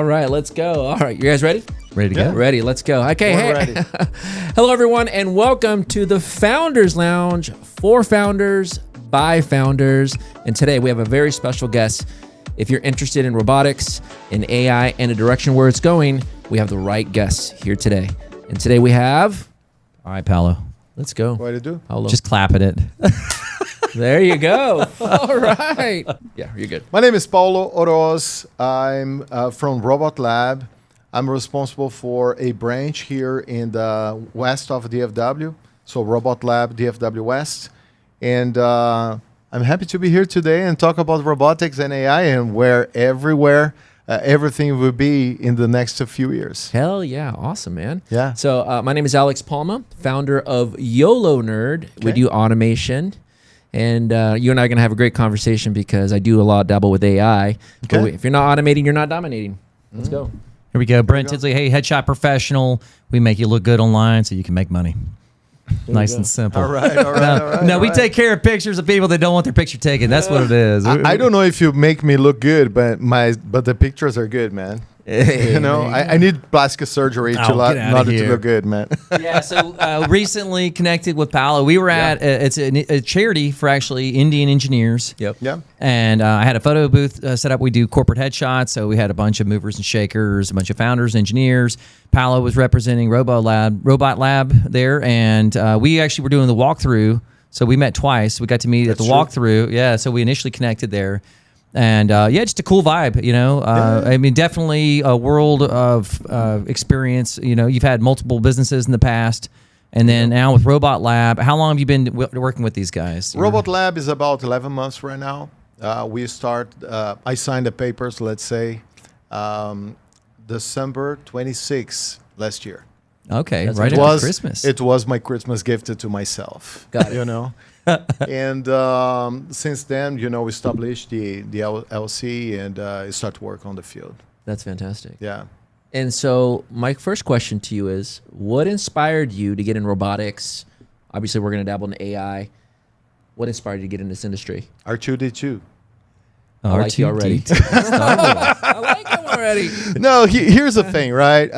All right, let's go. All right, you guys ready? Ready to go? Ready, let's go. Okay, We're hey. ready. Hello, everyone, and welcome to the Founders Lounge for founders by founders. And today we have a very special guest. If you're interested in robotics, in AI, and the direction where it's going, we have the right guests here today. And today we have... All right, Paulo. Let's go. What to do? Paulo. Just clap at it. There you go. All right. Yeah, you're good. My name is Paulo Orosz. I'm from RobotLAB. I'm responsible for a branch here in the west of DFW, so RobotLAB DFW West. And I'm happy to be here today and talk about robotics and AI and where everywhere everything will be in the next few years. Hell yeah. Awesome, man. Yeah. So my name is Alex Palma, founder of YOLO Nerd. We Okay. do automation. And you and I are going to have a great conversation because I do a lot dabble with AI. But Okay. if you're not automating, you're not dominating. Let's go. Here we go. Brent Tidsley. Hey, headshot professional. We make you look good online so you can make money. Nice and simple. All right, all right. No, we take care of pictures of people that don't want their picture taken. That's what it is. I don't know if you make me look good, but the pictures are good, man. You know, I need plastic surgery Oh, to get outta not to here. look good, man. Yeah, so recently connected with Paulo. We were at it's a charity for actually Indian engineers. Yep. Yeah. And I had a photo booth set up. We do corporate headshots. So we had a bunch of movers and shakers, a bunch of founders, engineers. Paulo was representing RobotLAB there. And we actually were doing the walkthrough. So we met twice. We got to meet at the That's true. walkthrough. Yeah. So we initially connected there. And yeah, just a cool vibe, you know. I mean, definitely a world of experience. You know, you've had multiple businesses in the past. And then now with RobotLAB, how long have you been working with these guys? RobotLAB is about 11 months right now. I signed the papers, let's say, December 26th last year. Okay, That's right what after was Christmas. It was my Christmas gift to myself. Got it. You know, and since then, you know, we established the LC and start to work on the field. That's fantastic. Yeah. And so my first question to you is, what inspired you to get in robotics? Obviously, we're going to dabble in AI. What inspired you to get in this industry? R2D2. I like you already. I like him already. No, here's the thing, right?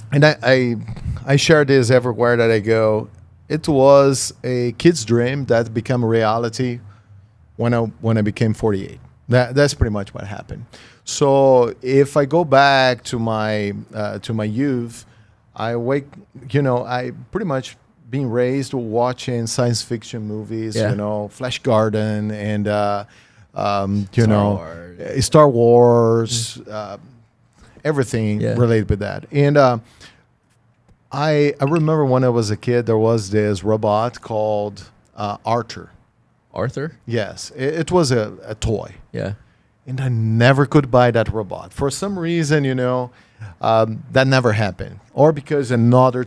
And I share this everywhere that I go. It was a kid's dream that became a reality when I became 48. That's pretty much what happened. So if I go back to my youth, I pretty much being raised watching science fiction movies, Yeah. you know, Flash Garden and Wars. Star Wars, everything Yeah. related with that. And I remember when I was a kid, there was this robot called Arthur. Arthur? Yes, it was a toy. Yeah. And I never could buy that robot. For some reason, you know, that never happened. Or because another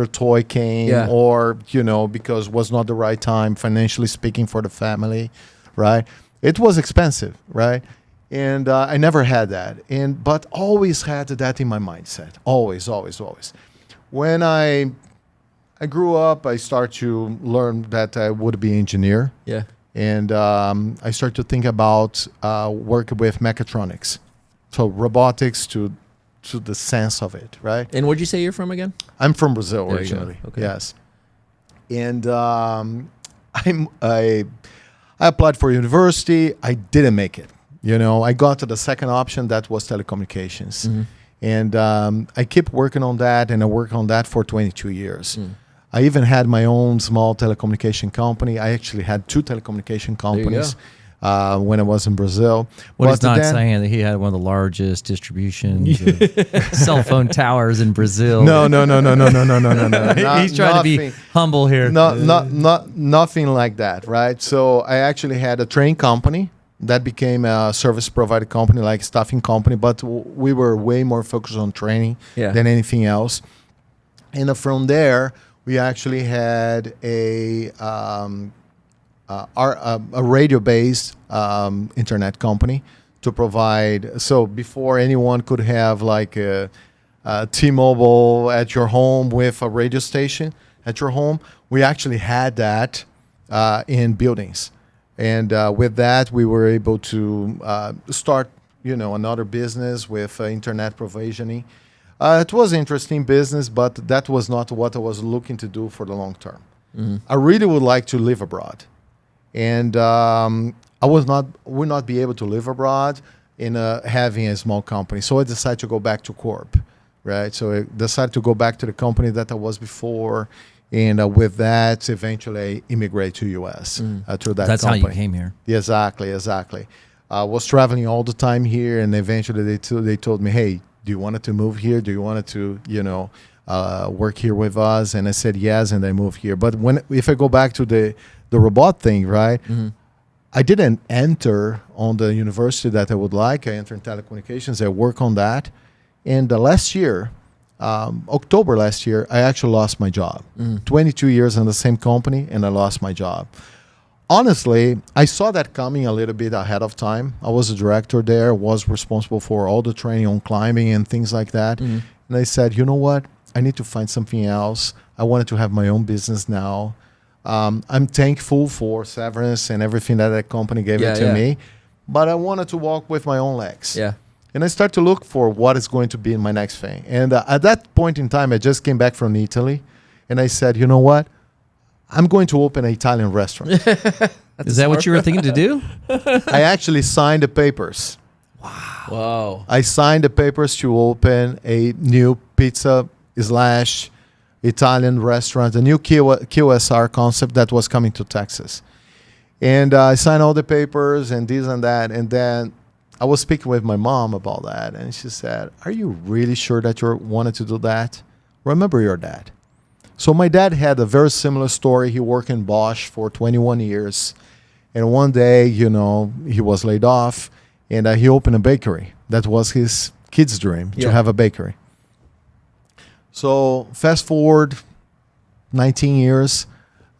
toy came, Yeah. or, you know, because it was not the right time, financially speaking, for the family, right? It was expensive, right? And I never had that. But always had that in my mindset. Always, always, always. When I grew up, I started to learn that I would be an engineer. Yeah. And I started to think about working with mechatronics, so robotics to the sense of it, right? And where'd you say you're from again? I'm from Brazil There you go. originally. Okay. Yes, and I applied for university. I didn't make it. You know, I got to the second option, that was telecommunications, and I kept working on that, and I worked on that for 22 years. I even had my own small telecommunication company. I actually had two telecommunication companies when I was in Brazil. What he's But not then- saying that he had one of the largest distributions of cell phone towers in Brazil. No. He's trying to be humble here. Nothing like that, right? So I actually had a train company that became a service provider company, like staffing company, but we were way more focused on training than anything else. And from there, we actually had a radio-based internet company to provide. So before anyone could have like a T-Mobile at your home with a radio station at your home, we actually had that in buildings. And with that, we were able to start another business with internet provisioning. It was an interesting business, but that was not what I was looking to do for the long term. I really would like to live abroad, and I would not be able to live abroad in having a small company. So I decided to go back to corp, right? So I decided to go back to the company that I was before, and with that, eventually I immigrate to US through that That's company. how you came here. Yeah, exactly. I was traveling all the time here, and eventually they told me, hey, do you want to move here? Do you want to, work here with us? And I said yes, and I moved here. But if I go back to the robot thing, right? I didn't enter on the university that I would like. I entered in telecommunications. I work on that. And last year, October last year, I actually lost my job. 22 years in the same company, and I lost my job. Honestly, I saw that coming a little bit ahead of time. I was a director there, was responsible for all the training on climbing and things like that. And I said, you know what? I need to find something else. I wanted to have my own business now. I'm thankful for severance and everything that company gave it to me, but I wanted to walk with my own legs. Yeah. And I start to look for what is going to be my next thing. And at that point in time, I just came back from Italy, and I said, you know what? I'm going to open an Italian restaurant. Is that what you were thinking to do? I actually signed the papers. Wow. I signed the papers to open a new pizza / Italian restaurant, a new QSR concept that was coming to Texas. And I signed all the papers and this and that. And then I was speaking with my mom about that. And she said, are you really sure that you wanted to do that? Remember your dad. So my dad had a very similar story. He worked in Bosch for 21 years. And one day, he was laid off, and he opened a bakery. That was his kid's dream, to have a bakery. So fast forward 19 years,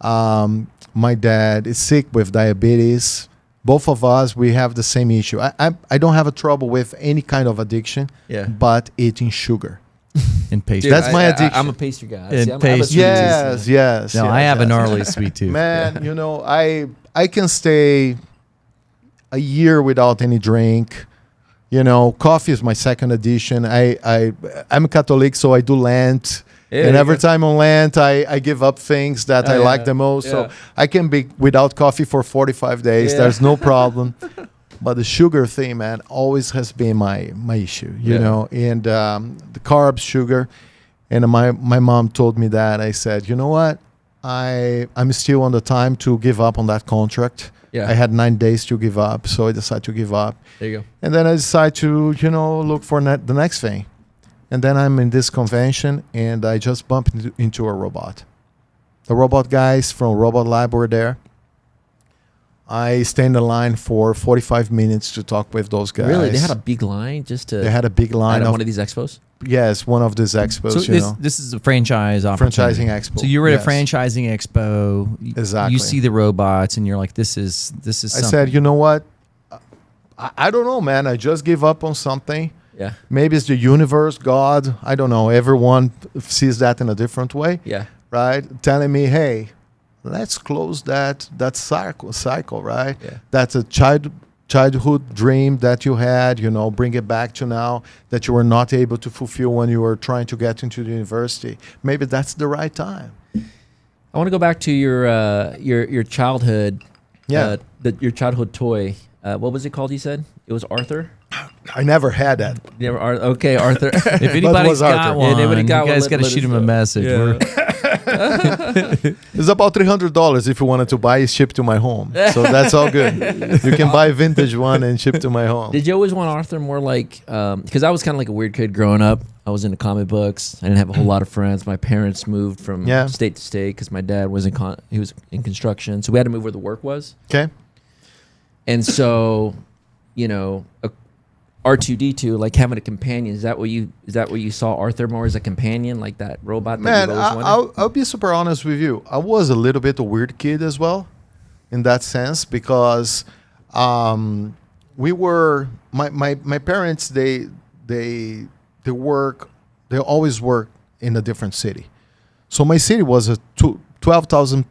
my dad is sick with diabetes. Both of us, we have the same issue. I don't have a trouble with any kind of addiction, but eating sugar. And pastry. That's my addiction. I'm a pastry guy. And pastry. Yes. No, I have a gnarly sweet tooth. Man, I can stay a year without any drink. Coffee is my second addiction. I'm a Catholic, so I do Lent. Yeah, and every time on Lent, I give up things that I like the most. So I can be without coffee for 45 days. There's no problem. But the sugar thing, man, always has been my issue, and the carbs, sugar. And my mom told me that. I said, you know what? I'm still on the time to give up on that contract. Yeah. I had 9 days to give up, so I decided to give up. There you go. And then I decided to, look for the next thing. And then I'm in this convention, and I just bumped into a robot. The robot guys from RobotLAB were there. I stayed in the line for 45 minutes to talk with those guys. Really? They had a big line just to... They had a big line. At one of these expos? Yes, one of these expos, So this is a franchise opportunity. Franchising expo. So you were at a franchising expo. Exactly. You see the robots, and you're like, this is something. I said, you know what? I don't know, man. I just gave up on something. Yeah. Maybe it's the universe, God. I don't know. Everyone sees that in a different way. Yeah. Right? Telling me, hey, let's close that cycle, right? Yeah. That's a childhood dream that you had, bring it back to now that you were not able to fulfill when you were trying to get into the university. Maybe that's the right time. I want to go back to your childhood. Yeah. Your childhood toy. What was it called? You said it was Arthur. I never had that. Never. Okay, Arthur. If anybody's got one, you guys got to shoot him a message. Yeah. It's about $300 if you wanted to buy it, shipped to my home. So that's all good. You can buy a vintage one and ship to my home. Did you always want Arthur more like, because I was kind of like a weird kid growing up. I was into comic books. I didn't have a whole lot of friends. My parents moved from state to state because my dad was he was in construction. So we had to move where the work was. Okay. And so, R2D2, like having a companion, is that what you saw Arthur more as a companion, like that robot? Man, I'll be super honest with you. I was a little bit a weird kid as well, in that sense, because we were my parents. They always work in a different city. So my city was a 12,000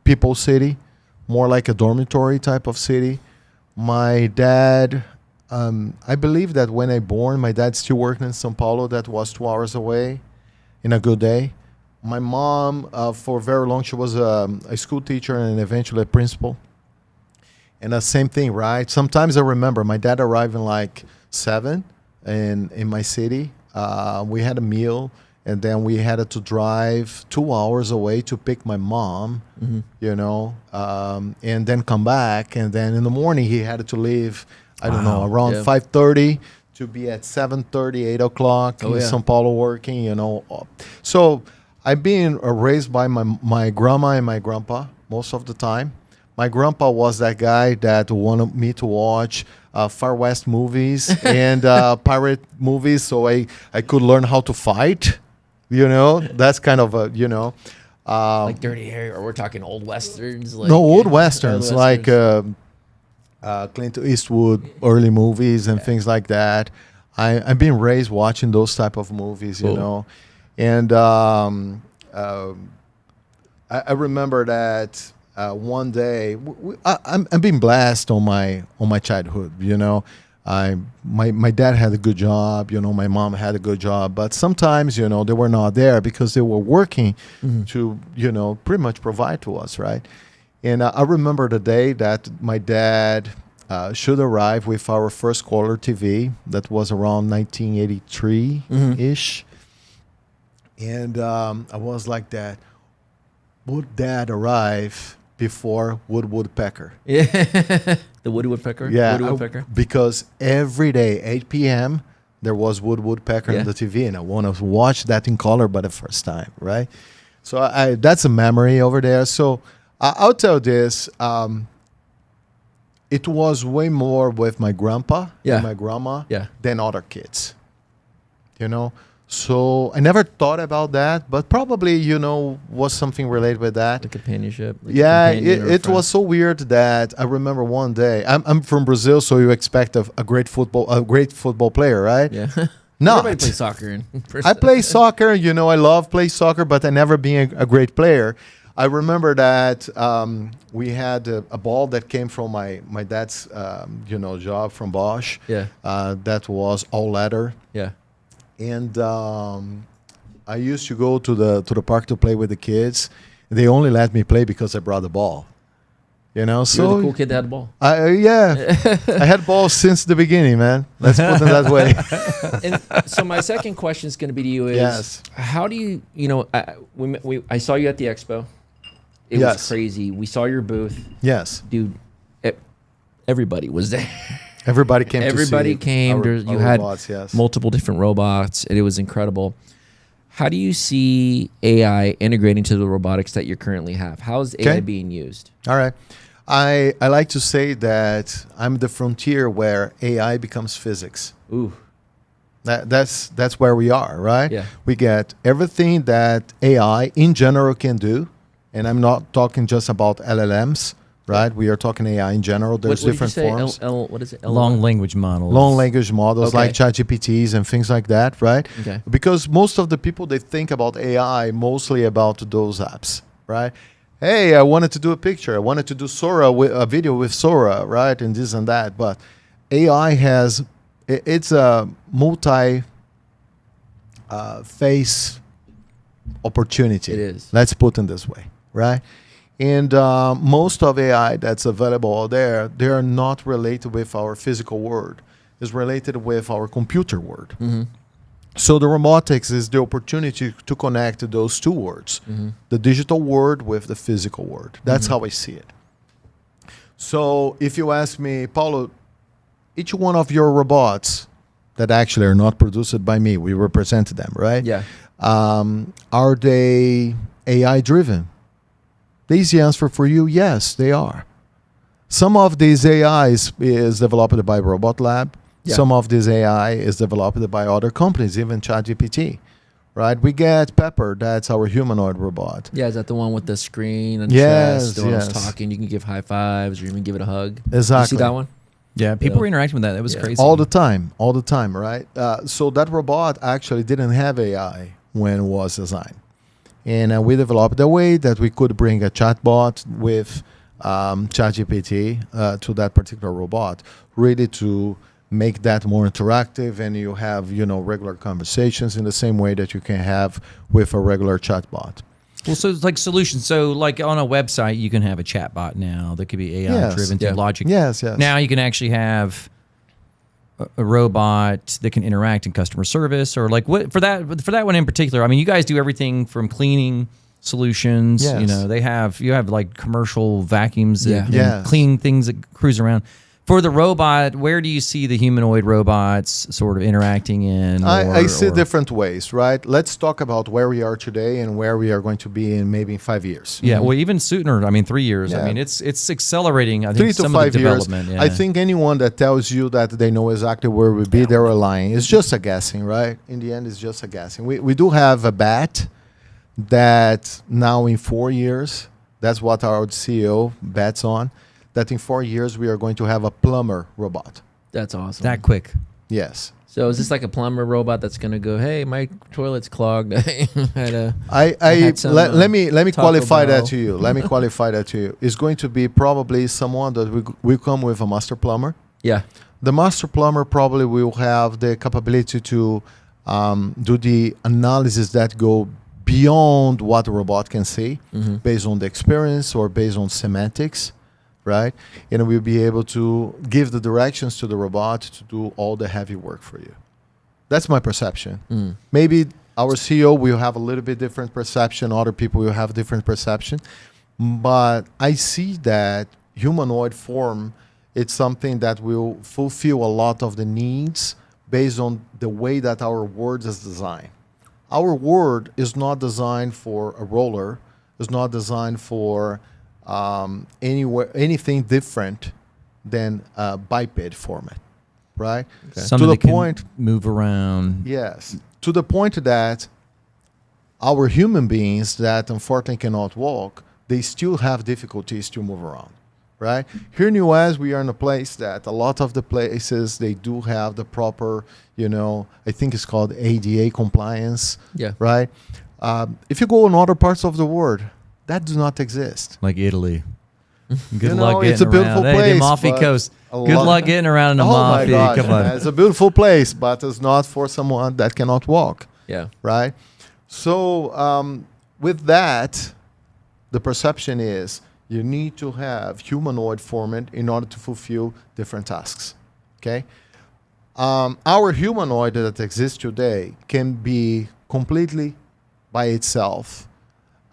people city, more like a dormitory type of city. My dad I believe that when I born, my dad's still working in São Paulo. That was 2 hours away in a good day. My mom, for very long, she was a school teacher and eventually a principal. And the same thing, right? Sometimes I remember my dad arriving like 7 in my city. We had a meal, and then we had to drive 2 hours away to pick my mom, you know, and then come back. And then in the morning, he had to leave, I don't know, around 5:30 to be at 7:30, 8 o'clock in São Paulo working, you know. So I've been raised by my grandma and my grandpa most of the time. My grandpa was that guy that wanted me to watch Far West movies and pirate movies so I could learn how to fight. You know, that's kind of a, you know. Like Dirty Harry, or we're talking old westerns? Like, no, old westerns, old like westerns. Clint Eastwood early movies and things like that. I've been raised watching those type of movies, you know. And I remember that one day I'm being blessed on my childhood, you know. My dad had a good job, you know, my mom had a good job, but sometimes, you know, they were not there because they were working to, you know, pretty much provide to us, right? And I remember the day that my dad should arrive with our first color TV. That was around 1983-ish. And I was like that. Would Dad arrive before Woodpecker? Yeah. The Woody Woodpecker? Yeah. Woody Woodpecker? Because every day, 8 p.m., there was Woodpecker on the TV, and I want to watch that in color for the first time, right? So that's a memory over there. So I'll tell this. It was way more with my grandpa and my grandma than other kids, you know? So I never thought about that, but probably, you know, was something related with that. The companionship. Like it was so weird that I remember one day. I'm from Brazil, so you expect a great football player, right? Yeah. No, Everybody plays soccer. I play soccer. You know, I love play soccer, but I never been a great player. I remember that we had a ball that came from my dad's you know, job from Bosch. Yeah. That was all leather. Yeah. And I used to go to the park to play with the kids. They only let me play because I brought the ball. You know, so You're the cool kid that had the ball. I had balls since the beginning, man. Let's put it that way. And so my second question is going to be to you is, how do you, you know, I saw you at the expo. It was crazy. We saw your booth. Yes. Dude, everybody was there. Everybody came. Everybody came. You had robots, multiple different robots, and it was incredible. How do you see AI integrating to the robotics that you currently have? How is AI being used? All right. I like to say that I'm the frontier where AI becomes physics. Ooh. That's where we are, right? Yeah. We get everything that AI in general can do, and I'm not talking just about LLMs. Right, we are talking AI in general. There's different forms. What is it? Long language models. Long language models like ChatGPTs and things like that, right? Okay. Because most of the people, they think about AI mostly about those apps, right? Hey, I wanted to do a picture. I wanted to do a video with Sora, right? And this and that. But AI it's a multi-phase opportunity. It is. Let's put it this way, right? And most of AI that's available out there, they are not related with our physical world. It's related with our computer world. Mm-hmm. So the robotics is the opportunity to connect those two worlds, the digital world with the physical world. That's how I see it. So if you ask me, Paulo, each one of your robots that actually are not produced by me, we represent them, right? Yeah. Are they AI driven? The easy answer for you, yes, they are. Some of these AIs is developed by RobotLAB. Yeah. Some of this AI is developed by other companies, even ChatGPT, right? We get Pepper, that's our humanoid robot. Yeah, is that the one with the screen and chest? The one that's talking, you can give high fives or even give it a hug. Exactly. You see that one? Yeah, people were interacting with that. That was crazy. All the time, right? So that robot actually didn't have AI when it was designed. And we developed a way that we could bring a chatbot with ChatGPT to that particular robot, ready to make that more interactive, and you have, regular conversations in the same way that you can have with a regular chatbot. Well, so it's like solutions. So like on a website, you can have a chatbot now that could be AI driven through logic. Yes. Now you can actually have a robot that can interact in customer service, or like what for that one in particular. I mean, you guys do everything from cleaning solutions. Yes. You have like commercial vacuums that Yes. clean things that cruise around. For the robot, where do you see the humanoid robots sort of interacting in? I see different ways, right? Let's talk about where we are today and where we are going to be in maybe 5 years. Yeah, well, even sooner. I mean, 3 years. Yeah. I mean, it's accelerating. I think 3 to some 5 of the years. development. Yeah. I think anyone that tells you that they know exactly where we'll be, they're lying. It's just a guessing, right? In the end, it's just a guessing. We do have a bet that now in 4 years, that's what our CEO bets on, that in 4 years we are going to have a plumber robot. That's awesome. that quick. Yes. So is this like a plumber robot that's going to go, hey, my toilet's clogged? Let me Taco qualify Bell. that to you. Let me qualify that to you. It's going to be probably someone that will come with a master plumber. Yeah. The master plumber probably will have the capability to do the analysis that go beyond what the robot can see, based on the experience or based on semantics, right? And we'll be able to give the directions to the robot to do all the heavy work for you. That's my perception. Maybe our CEO will have a little bit different perception. Other people will have different perception. But I see that humanoid form, it's something that will fulfill a lot of the needs based on the way that our world is designed. Our world is not designed for a roller. It's not designed for anything different than a biped format, right? Something To the that can point, move around. yes, to the point that our human beings that unfortunately cannot walk, they still have difficulties to move around, right? Here in the US, we are in a place that a lot of the places, they do have the proper, I think it's called ADA compliance, Yeah. right? If you go in other parts of the world, that does not exist. Like Italy. Good know, luck getting it's a beautiful around. Hey, the place, Amalfi but Coast. a Good lot- luck getting around in Oh my Amalfi. gosh, Come on. man, it's a beautiful place, but it's not for someone that cannot walk, Yeah. right? So with that, the perception is you need to have humanoid format in order to fulfill different tasks, okay? Our humanoid that exists today can be completely by itself,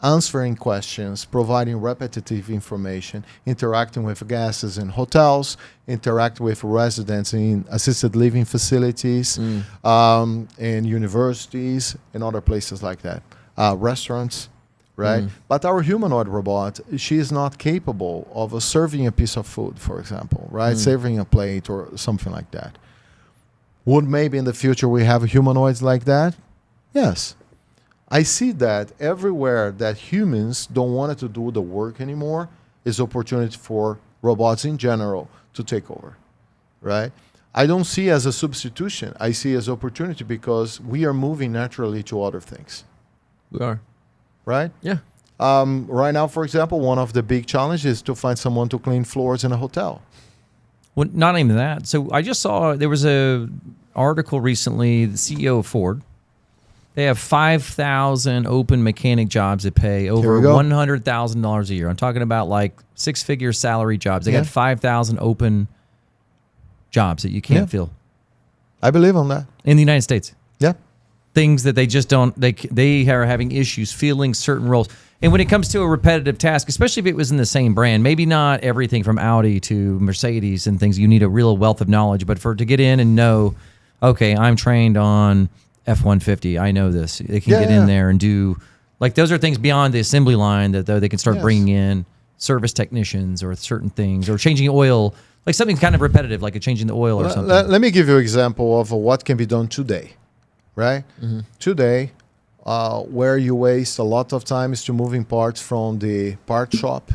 answering questions, providing repetitive information, interacting with guests in hotels, interact with residents in assisted living facilities, in universities, and other places like that, restaurants, right? But our humanoid robot, she is not capable of serving a piece of food, for example, right? Serving a plate or something like that. Would maybe in the future we have humanoids like that? Yes. I see that everywhere that humans don't want to do the work anymore is opportunity for robots in general to take over, right? I don't see as a substitution. I see as opportunity because we are moving naturally to other things, We are. right? Yeah. Right now, for example, one of the big challenges is to find someone to clean floors in a hotel. Well, not even that. So I just saw there was a article recently, the CEO of Ford. They have 5,000 open mechanic jobs that pay over we go. $100,000 a year. I'm talking about like six-figure salary jobs. They got 5,000 open jobs that you can't fill I believe on that. in the United States. Yeah. Things that they just don't, they are having issues filling certain roles. And when it comes to a repetitive task, especially if it was in the same brand, maybe not everything from Audi to Mercedes and things, you need a real wealth of knowledge. But to get in and know, okay, I'm trained on F-150. I know this. They can get in there and do, like, those are things beyond the assembly line that though they can start bringing in service technicians or certain things or changing oil, like something kind of repetitive, like changing the oil or something. Let me give you an example of what can be done today, right? Today, where you waste a lot of time is to moving parts from the part shop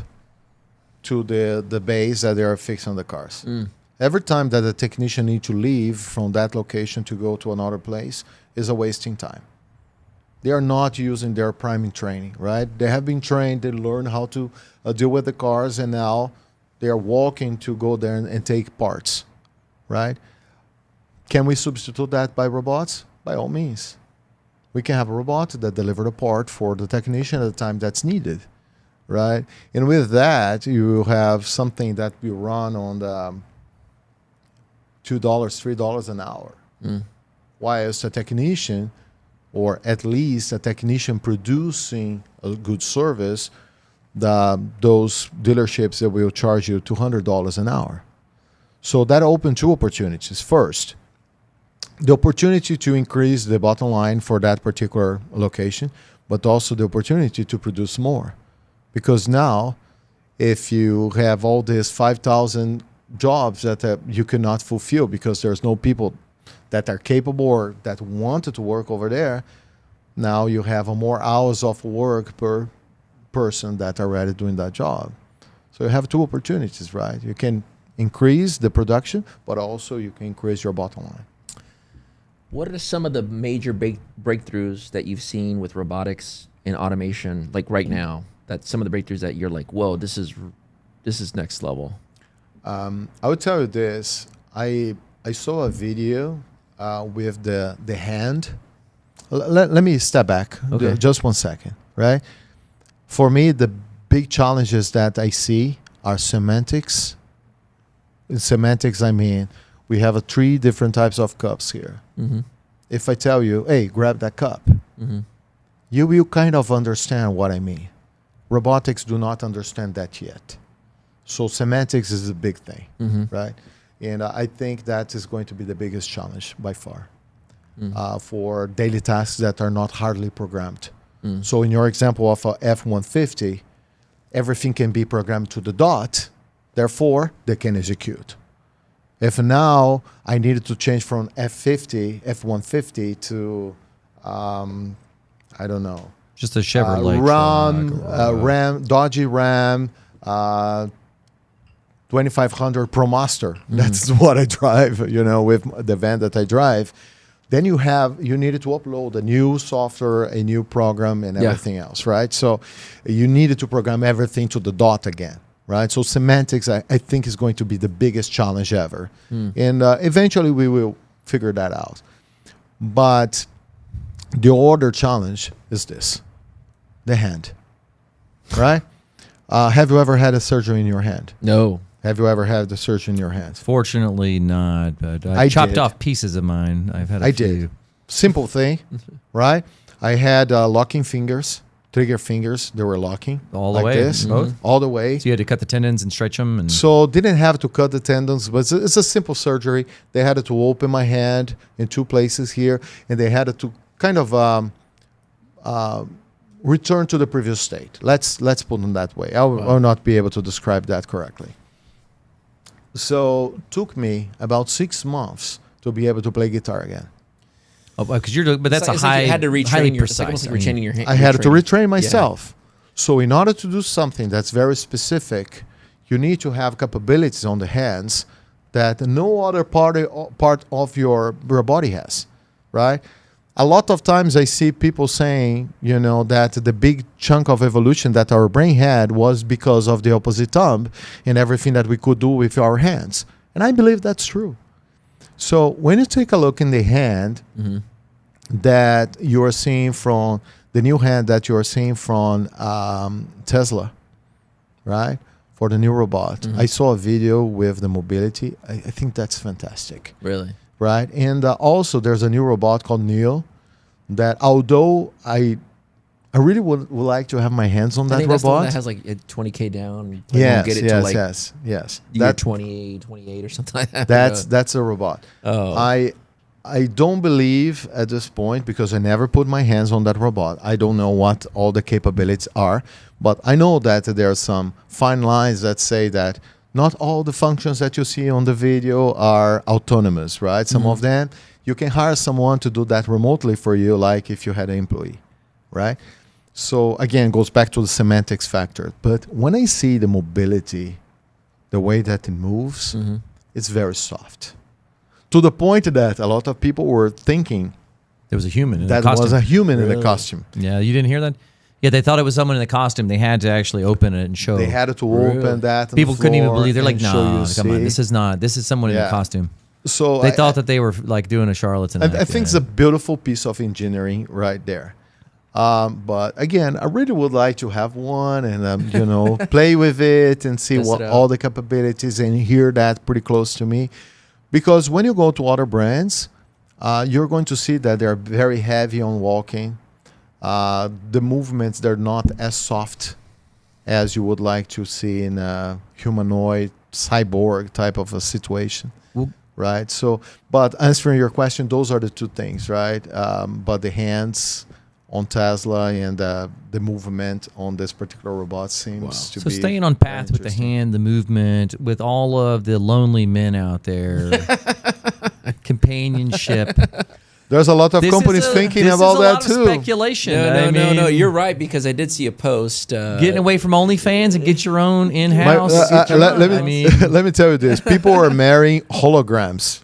to the base that they are fixing the cars. Every time that a technician needs to leave from that location to go to another place is a wasting time. They are not using their priming training, right? They have been trained, they learn how to deal with the cars, and now they are walking to go there and take parts, right? Can we substitute that by robots? By all means. We can have a robot that delivers a part for the technician at the time that's needed, right? And with that, you have something that will run on the $2, $3 an hour. Whilst a technician, or at least a technician producing a good service, those dealerships that will charge you $200 an hour. So that opened two opportunities. First, the opportunity to increase the bottom line for that particular location, but also the opportunity to produce more. Because now, if you have all these 5,000 jobs that you cannot fulfill because there's no people that are capable or that wanted to work over there, now you have more hours of work per person that are already doing that job. So you have two opportunities, right? You can increase the production, but also you can increase your bottom line. What are some of the major breakthroughs that you've seen with robotics and automation, like right now? That's some of the breakthroughs that you're like, whoa, this is next level. I would tell you this. I saw a video with the hand. Let me step back just 1 second, right? For me, the big challenges that I see are semantics. In semantics, I mean, we have 3 different types of cups here. If I tell you, hey, grab that cup, you will kind of understand what I mean. Robotics do not understand that yet. So semantics is a big thing, right? And I think that is going to be the biggest challenge by far for daily tasks that are not hardly programmed. So in your example of a F-150, everything can be programmed to the dot, therefore they can execute. If now I needed to change from F-150 to, I don't know. Just a Chevrolet Dodge Ram, 2500 ProMaster. That's what I drive, with the van that I drive. Then you needed to upload a new software, a new program, and everything else, right? So you needed to program everything to the dot again, right? So semantics, I think, is going to be the biggest challenge ever. And eventually we will figure that out. But the other challenge is this, the hand, right? Have you ever had a surgery in your hand? No. Have you ever had the surgery in your hand? Fortunately not, but I chopped off pieces of mine. I've had a few. Did. Simple thing, right? I had locking fingers, trigger fingers. They were locking All the like way, this, both? all the way. So you had to cut the tendons and stretch them? And So didn't have to cut the tendons, but it's a simple surgery. They had to open my hand in 2 places here, and they had to kind of return to the previous state. Let's put it that way. I'll not be able to describe that correctly. So took me about 6 months to be able to play guitar again. Oh, because but that's It's like you had to retrain highly your, it's like precise. almost like retraining your hand. I had to retrain myself. So in order to do something that's very specific, you need to have capabilities on the hands that no other part of your body has, right? A lot of times I see people saying, that the big chunk of evolution that our brain had was because of the opposite thumb and everything that we could do with our hands. And I believe that's true. So when you take a look in the hand that you are seeing from, the new hand that you are seeing from Tesla, right? For the new robot. I saw a video with the mobility. I think that's fantastic. Really? Right? And also there's a new robot called Neo that, although I really would like to have my hands on I that think that's the one robot. that has like a 20K down. Yes, get it to like yes. year 28 or something like that. That's a robot. Oh. I don't believe at this point, because I never put my hands on that robot. I don't know what all the capabilities are, but I know that there are some fine lines that say that not all the functions that you see on the video are autonomous, right? Some of them, you can hire someone to do that remotely for you, like if you had an employee, right? So again, goes back to the semantics factor. But when I see the mobility, the way that it moves, it's very soft. To the point that a lot of people were thinking there was a human in the that costume. was a human in Really? the costume. Yeah, you didn't hear that? Yeah, they thought it was someone in the costume. They had to actually open it and show. They had to Really? open that. On People the couldn't even floor believe. They're like, and show nah, you, come on. see? This is someone in a costume. So They thought that they were like doing a charlatan. I think it's a beautiful piece of engineering right there. But again, I really would like to have one and play with it and see Test what it out. all the capabilities and hear that pretty close to me. Because when you go to other brands, you're going to see that they're very heavy on walking. The movements, they're not as soft as you would like to see in a humanoid cyborg type of a situation. Well, Right. So, but answering your question, those are the two things, right? But the hands on Tesla and the movement on this particular robot seems to so be staying on very path with the interesting. hand, the movement, with all of the lonely men out there, companionship. There's a lot of companies thinking about that This is a lot too. of speculation. No. You're right, because I did see a post. Getting away from OnlyFans and get your own My- in-house. let me let me tell you this: people are marrying holograms.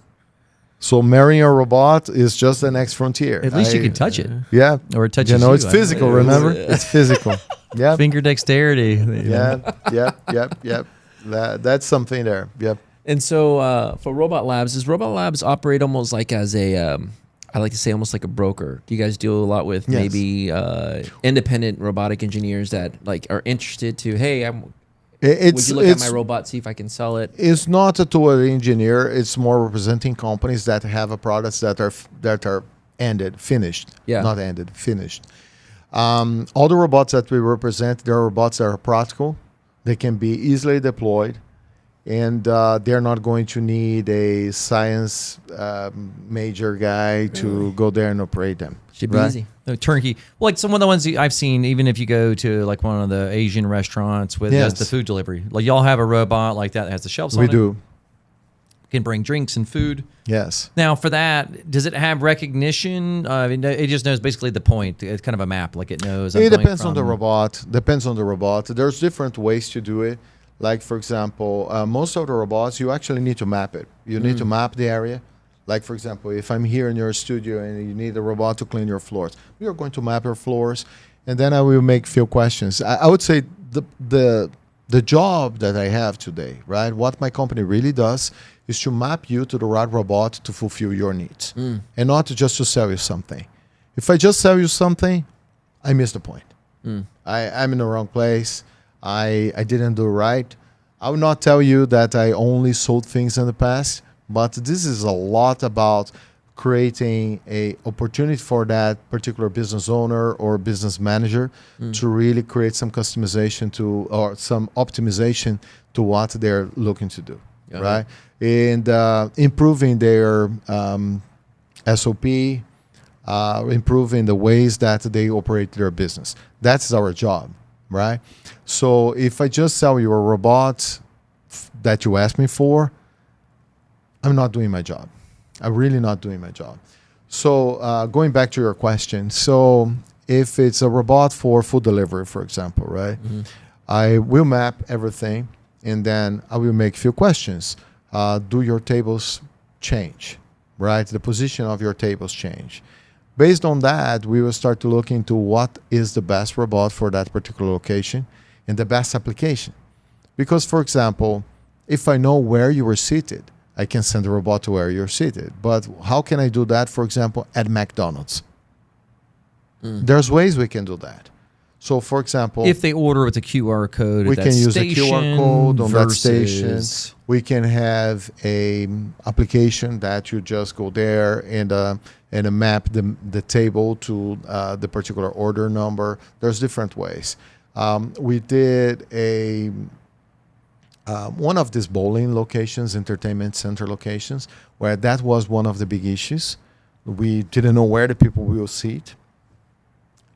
So marrying a robot is just the next frontier. At least you can touch it. Yeah, Or it touches you know, you, it's I don't physical. know. Remember, it's physical. Yeah, Finger dexterity. yep. That's something there. Yep. And so for Robot Labs, does Robot Labs operate almost like as a, I like to say almost like a broker? Do you guys deal a lot with Yes. maybe independent robotic engineers that like are interested to, hey, It's would you look at my robot, see if I can sell it? It's not a tool engineer. It's more representing companies that have a products that are finished. Yeah. Not ended, finished. All the robots that we represent, they're robots that are practical. They can be easily deployed, and they're not going to need a science major guy to go there and operate them. Should be right? easy. No, turnkey. Well, like some of the ones I've seen, even if you go to like one of the Asian restaurants with Yes. the food delivery, like y'all have a robot like that has the shelves on We it. do. Can bring drinks and food. Yes. Now, for that, does it have recognition? I mean, it just knows basically the point. It's kind of a map, like it knows. I'm It going depends on the from- robot. Depends on the robot. There's different ways to do it. Like, for example, most of the robots, you actually need to map it. You need to map the area. Like, for example, if I'm here in your studio and you need a robot to clean your floors, we are going to map your floors, and then I will make few questions. I would say the job that I have today, right? What my company really does is to map you to the right robot to fulfill your needs, and not just to sell you something. If I just sell you something, I miss the point. I'm in the wrong place. I didn't do right. I will not tell you that I only sold things in the past, but this is a lot about creating a opportunity for that particular business owner or business manager to really create some customization to or some optimization to what they're looking to do, Yeah. right? And improving their SOP, improving the ways that they operate their business. That's our job, right? So if I just sell you a robot that you asked me for, I'm not doing my job. I'm really not doing my job. So going back to your question, so if it's a robot for food delivery, for example, right? I will map everything, and then I will make few questions. Do your tables change, right? The position of your tables change. Based on that, we will start to look into what is the best robot for that particular location and the best application. Because, for example, if I know where you were seated, I can send a robot to where you're seated. But how can I do that, for example, at McDonald's? There's ways we can do that. So, for example, If they order with a QR code, we at can that use a QR station code on that station. versus- We can have a application that you just go there and map the table to the particular order number. There's different ways. We did one of these bowling locations, entertainment center locations, where that was one of the big issues. We didn't know where the people will sit.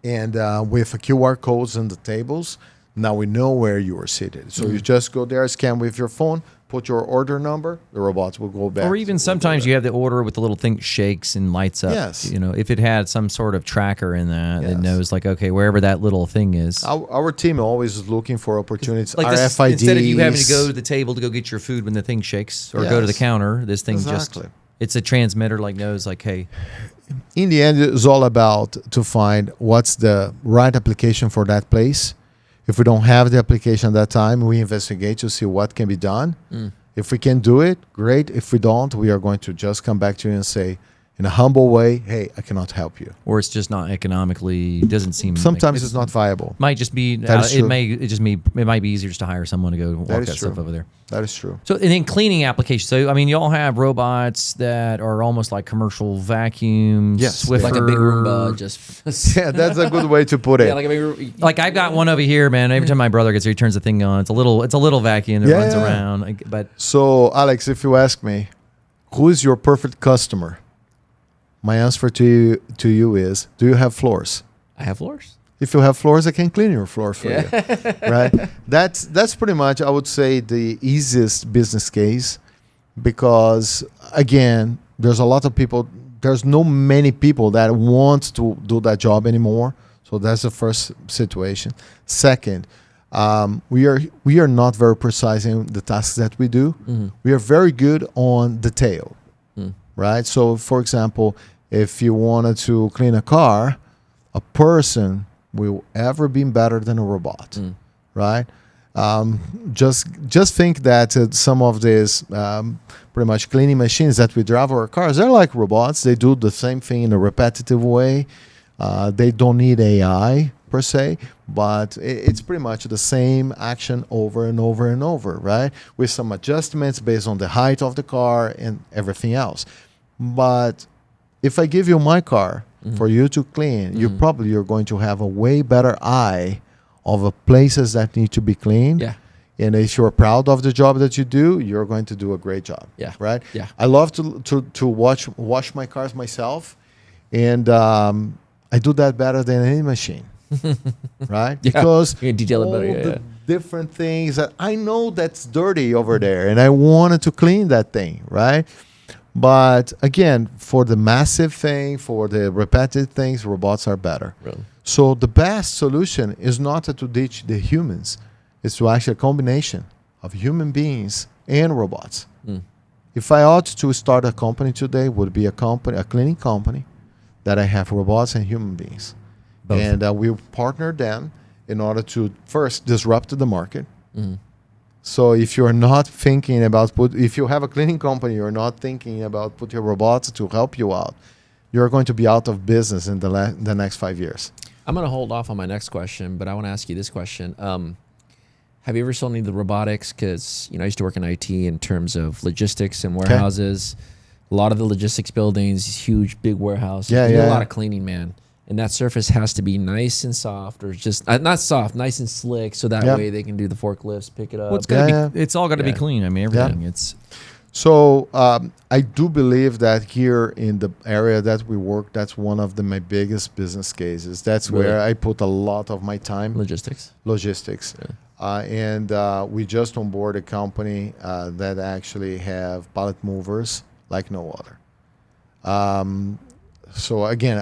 And with a QR codes on the tables, now we know where you are seated. So you just go there, scan with your phone, put your order number, the robots will go back. Or even sometimes you have the order with the little thing shakes and lights up. Yes. You know, if it had some sort of tracker in that, Yes. it knows like, okay, wherever that little thing is. Our team always is looking for opportunities. Like this, RFIDs. instead of you having to go to the table to go get your food when the thing shakes or go to the Yes. counter, this thing Exactly. just, it's a transmitter like knows like, hey, In the end, it's all about to find what's the right application for that place. If we don't have the application at that time, we investigate to see what can be done. If we can do it, great. If we don't, we are going to just come back to you and say, in a humble way, hey, I cannot help you. Or it's just not economically, doesn't seem. Sometimes it's not viable. Might just be, That is it true. might be easier just to hire someone to go walk that is true. stuff over there. That is true. So, and then cleaning applications. So, I mean, y'all have robots that are almost like commercial vacuums. Yes, Swiffer. Like a big Roomba, just Yeah, that's a good way to put it. yeah, like a big. Like I've got one over here, man. Every time my brother gets here, he turns the thing on. It's a little vacuum that Yeah, runs yeah. around. Like, but So, Alex, if you ask me, who is your perfect customer? My answer to you is, do you have floors? I have floors. If you have floors, I can clean your floor for you. Right? That's pretty much, I would say, the easiest business case, because again, there's a lot of people. There's no many people that want to do that job anymore. So that's the first situation. Second, we are not very precise in the tasks that we do. Mm-hmm. We are very good on detail, right? So, for example, if you wanted to clean a car, a person will ever be better than a robot, right? Just think that some of these pretty much cleaning machines that we drive our cars, they're like robots. They do the same thing in a repetitive way. They don't need AI per se, but it's pretty much the same action over and over and over, right? With some adjustments based on the height of the car and everything else. But if I give you my car for you to clean, you probably are going to have a way better eye of the places that need to be cleaned. Yeah. And if you're proud of the job that you do, you're going to do a great job. Yeah. Right? Yeah. I love to wash my cars myself. And I do that better than any machine. Right? Yeah. Because You can detail it all better, the yeah. different things that I know that's dirty over there, and I wanted to clean that thing, right? But again, for the massive thing, for the repetitive things, robots are better. Really? So the best solution is not to teach the humans, it's to actually a combination of human beings and robots. If I ought to start a company today, would be a cleaning company that I have robots and human beings. Both. And we'll partner them in order to first disrupt the market. So if you're not thinking about if you have a cleaning company, you're not thinking about putting robots to help you out, you're going to be out of business in the next 5 years. I'm going to hold off on my next question, but I want to ask you this question. Have you ever sold any of the robotics? Because I used to work in IT in terms of logistics and warehouses. A lot of the logistics buildings, huge, big warehouses. Yeah, You do yeah. a lot of cleaning, man. And that surface has to be nice and soft, or just not soft, nice and slick, so that Yeah. way they can do the forklifts, pick it up. well, it's gotta Yeah, be. It's all got to be Yeah. clean. I mean, everything. It's So I do believe that here in the area that we work, that's one of my biggest business cases. That's Really? where I put a lot of my time. Logistics. Logistics. And we just onboard a company that actually have pallet movers like no other. So again,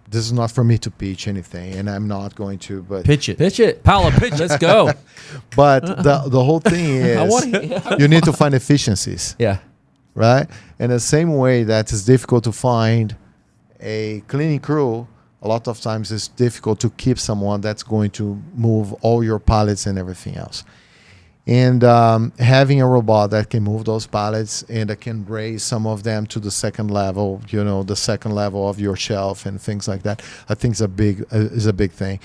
this is not for me to pitch anything, and I'm not going to. But pitch it. Pitch it. Paulo, pitch it. Let's go. but the whole thing I is want to. you need to find efficiencies, Yeah. right? And the same way that it's difficult to find a cleaning crew, a lot of times it's difficult to keep someone that's going to move all your pallets and everything else. And having a robot that can move those pallets and that can raise some of them to the second level, the second level of your shelf and things like that, I think is a big thing.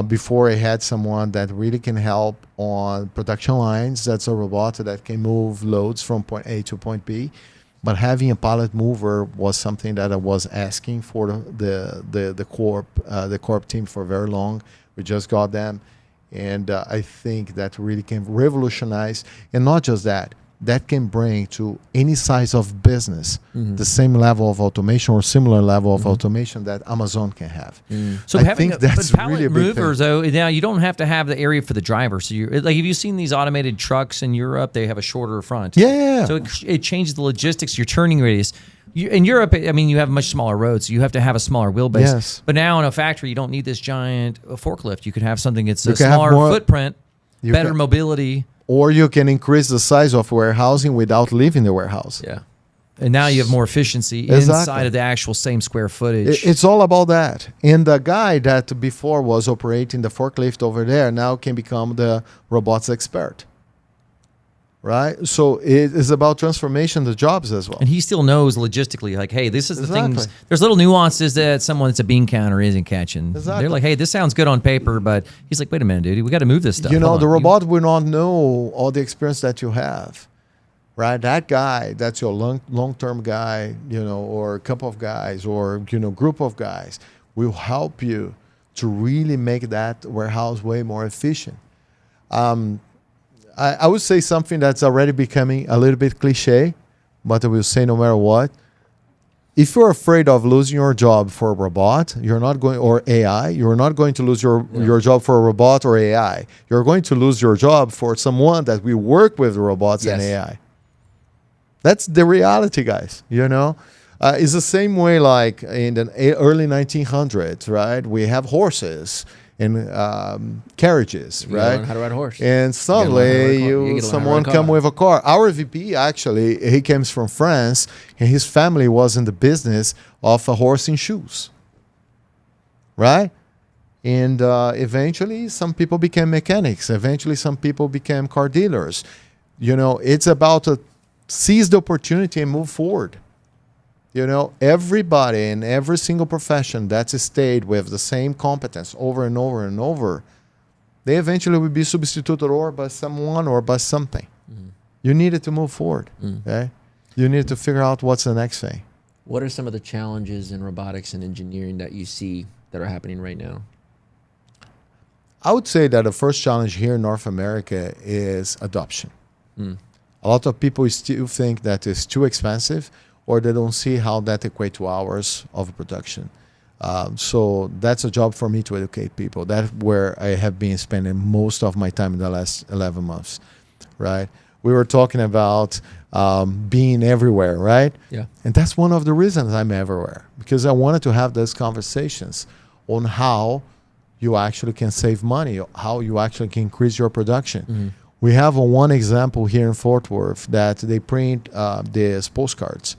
Before I had someone that really can help on production lines. That's a robot that can move loads from point A to point B. But having a pallet mover was something that I was asking for the corp team for very long. We just got them. And I think that really can revolutionize, and not just that, that can bring to any size of business the same level of automation or similar level of automation that Amazon can have. So I having think that's pallet really a big movers, thing. though, now you don't have to have the area for the driver. So you're like, have you seen these automated trucks in Europe? They have a shorter front. Yeah. So it changes the logistics, your turning radius. In Europe, I mean, you have much smaller roads, so you have to have a smaller wheelbase. Yes. But now in a factory, you don't need this giant forklift. You could have something that's a You can have smaller more- footprint, you better can- mobility, Or you can increase the size of warehousing without leaving the warehouse. Yeah. and now you have more efficiency Exactly. inside of the actual same square footage. It's all about that. And the guy that before was operating the forklift over there now can become the robots expert. right? So it is about transformation of jobs as well. And he still knows logistically, like, hey, this is the Exactly. things. There's little nuances that someone that's a bean counter isn't catching. Exactly. They're like, hey, this sounds good on paper, but he's like, wait a minute, dude, we got to move this stuff. You know, Hold the on. robot will not know all the experience that you have, right? That guy, that's your long-term guy, you know, or a couple of guys, or, you know, group of guys, will help you to really make that warehouse way more efficient. I would say something that's already becoming a little bit cliche, but I will say no matter what. If you're afraid of losing your job for a robot, you're not going, or AI, you're not going to lose your job for a robot or AI. You're going to lose your job for someone that will work with robots and AI. That's the reality, guys. You know, it's the same way like in the early 1900s, right? We have horses and carriages, You gotta right? learn how to ride a horse. And suddenly, someone come with a car. Our VP actually, he comes from France, and his family was in the business of a horse and shoes, right? And eventually, some people became mechanics. Eventually, some people became car dealers. You know, it's about to seize the opportunity and move forward. You know, everybody in every single profession that's stayed with the same competence over and over and over, they eventually will be substituted or by someone or by something. You needed to move forward. Okay? You need to figure out what's the next thing. What are some of the challenges in robotics and engineering that you see that are happening right now? I would say that the first challenge here in North America is adoption. A lot of people still think that it's too expensive, or they don't see how that equates to hours of production. So that's a job for me to educate people. That's where I have been spending most of my time in the last 11 months, right? We were talking about being everywhere, right? Yeah. And that's one of the reasons I'm everywhere, because I wanted to have those conversations on how you actually can save money, how you actually can increase your production. We have one example here in Fort Worth that they print these postcards.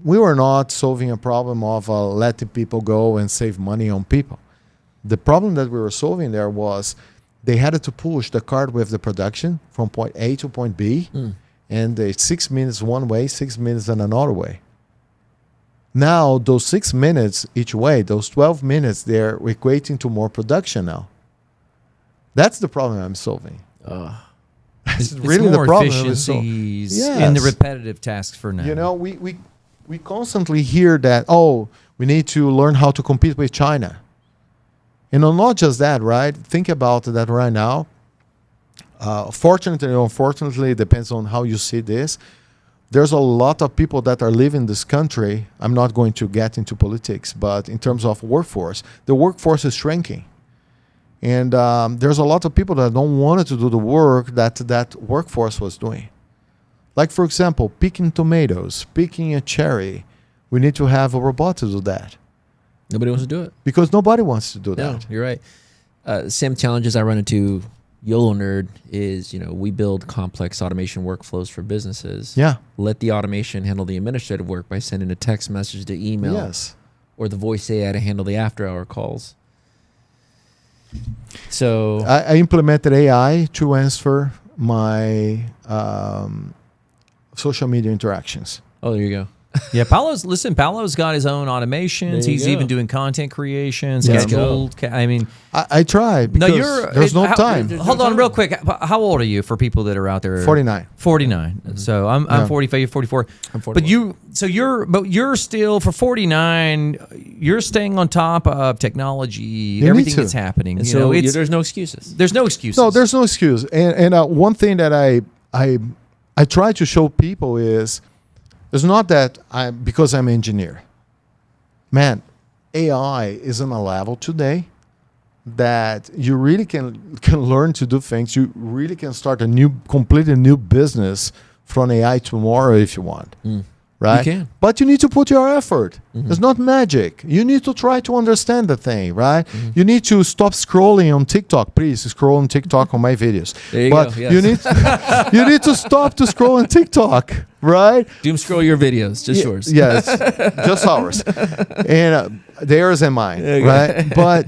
We were not solving a problem of letting people go and save money on people. The problem that we were solving there was they had to push the card with the production from point A to point B, and it's 6 minutes one way, 6 minutes in another way. Now, those 6 minutes each way, those 12 minutes, they're equating to more production now. That's the problem I'm solving. That's really more the problem. efficiencies in the repetitive tasks for now. You know, we constantly hear that, oh, we need to learn how to compete with China. And not just that, right? Think about that right now. Fortunately or unfortunately, it depends on how you see this. There's a lot of people that are living in this country. I'm not going to get into politics, but in terms of workforce, the workforce is shrinking. And there's a lot of people that don't want to do the work that workforce was doing. Like, for example, picking tomatoes, picking a cherry. We need to have a robot to do that. Nobody wants to do it. Because nobody wants to do No, that. you're right. Same challenges I run into, YOLO nerd, is, you know, we build complex automation workflows for businesses. Yeah. Let the automation handle the administrative work by sending a text message to email. Yes. Or the voice AI to handle the after-hour calls. So I implemented AI to answer my social media interactions. oh, there you go. Yeah, Paulo's got his own automations. There you He's go. even doing content creation, Yeah. scheduled. I mean, I try because there's no time. Hold on, real quick. How old are you for people that are out there? 49. 49. So I'm Yeah. 45. You're 44. I'm 44. But you're still for 49. You're staying on top of technology, need everything to. that's happening. And You so know, it's, there's no excuses. there's no excuses. No, there's no excuse. And one thing that I try to show people is, it's not that because I'm an engineer. Man, AI is on a level today that you really can learn to do things. You really can start completely new business from AI tomorrow if you want. Right? You can. But you need to put your effort. It's not magic. You need to try to understand the thing, right? You need to stop scrolling on TikTok. Please scroll on TikTok on my videos. There you but go, yes. you need to stop to scroll on TikTok, right? Doom scroll your videos, just yours. Yes, just ours. And theirs and mine, right? But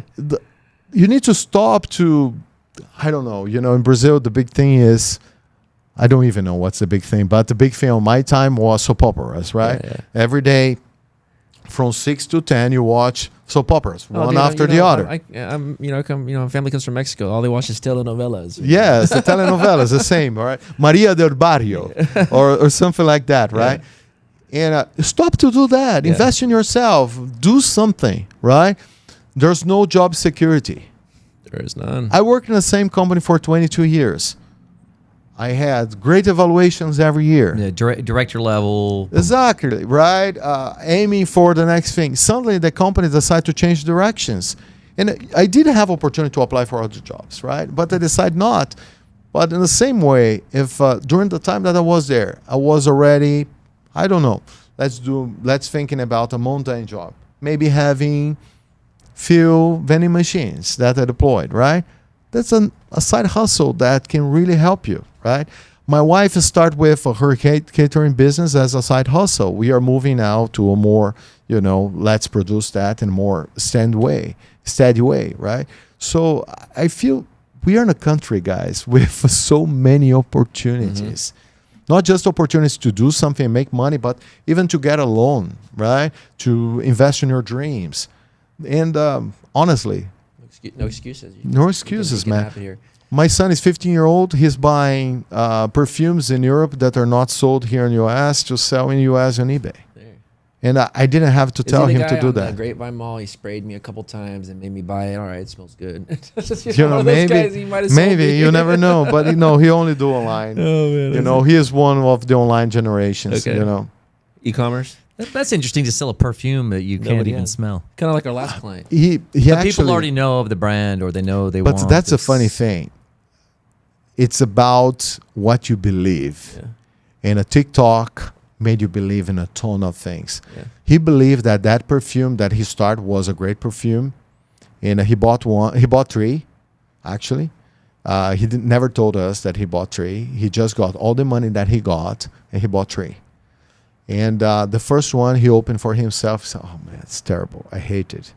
you need to stop to, I don't know, in Brazil, the big thing is I don't even know what's the big thing, but the big thing on my time was soap operas, right? Yeah. Every day from 6 to 10, you watch soap operas, Oh, one dude, after the other. I'm, family comes from Mexico. All they watch is telenovelas. Yes, the telenovelas, the same, all right? Maria del Barrio or something like that, right? And stop to do that. Yeah. Invest in yourself. Do something, right? There's no job security. There is none. I worked in the same company for 22 years. I had great evaluations every year. Yeah, director level. Exactly, right? Aiming for the next thing. Suddenly, the company decided to change directions. And I did have opportunity to apply for other jobs, right? But I decided not. But in the same way, if during the time that I was there, I was already, I don't know, let's thinking about a mundane job. Maybe having few vending machines that are deployed, right? That's a side hustle that can really help you, right? My wife started with her catering business as a side hustle. We are moving now to a more, let's produce that in a more steady way, right? So I feel we are in a country, guys, with so many opportunities. Not just opportunities to do something and make money, but even to get a loan, right? To invest in your dreams. And honestly, no excuses. No excuses, you can man. have it here. My son is 15-year-old. He's buying perfumes in Europe that are not sold here in the U.S. to sell in the U.S. on eBay. There. And I didn't have to tell him to do The that. Grapevine Mall, he sprayed me a couple times and made me buy it. All right, it smells good. Maybe you never know. But he only do online. Oh man, he is one of the online generations. Okay. E-commerce. That's interesting to sell a perfume that you can't even smell. Kind of like our last client. But people already know of the brand, or they know they want. But that's a funny thing. It's about what you believe. Yeah. And a TikTok made you believe in a ton of things. Yeah. He believed that perfume that he started was a great perfume, and he bought one. He bought three, actually. He never told us that he bought three. He just got all the money that he got, and he bought three. And the first one he opened for himself. He said, "Oh man, it's terrible. I hate it."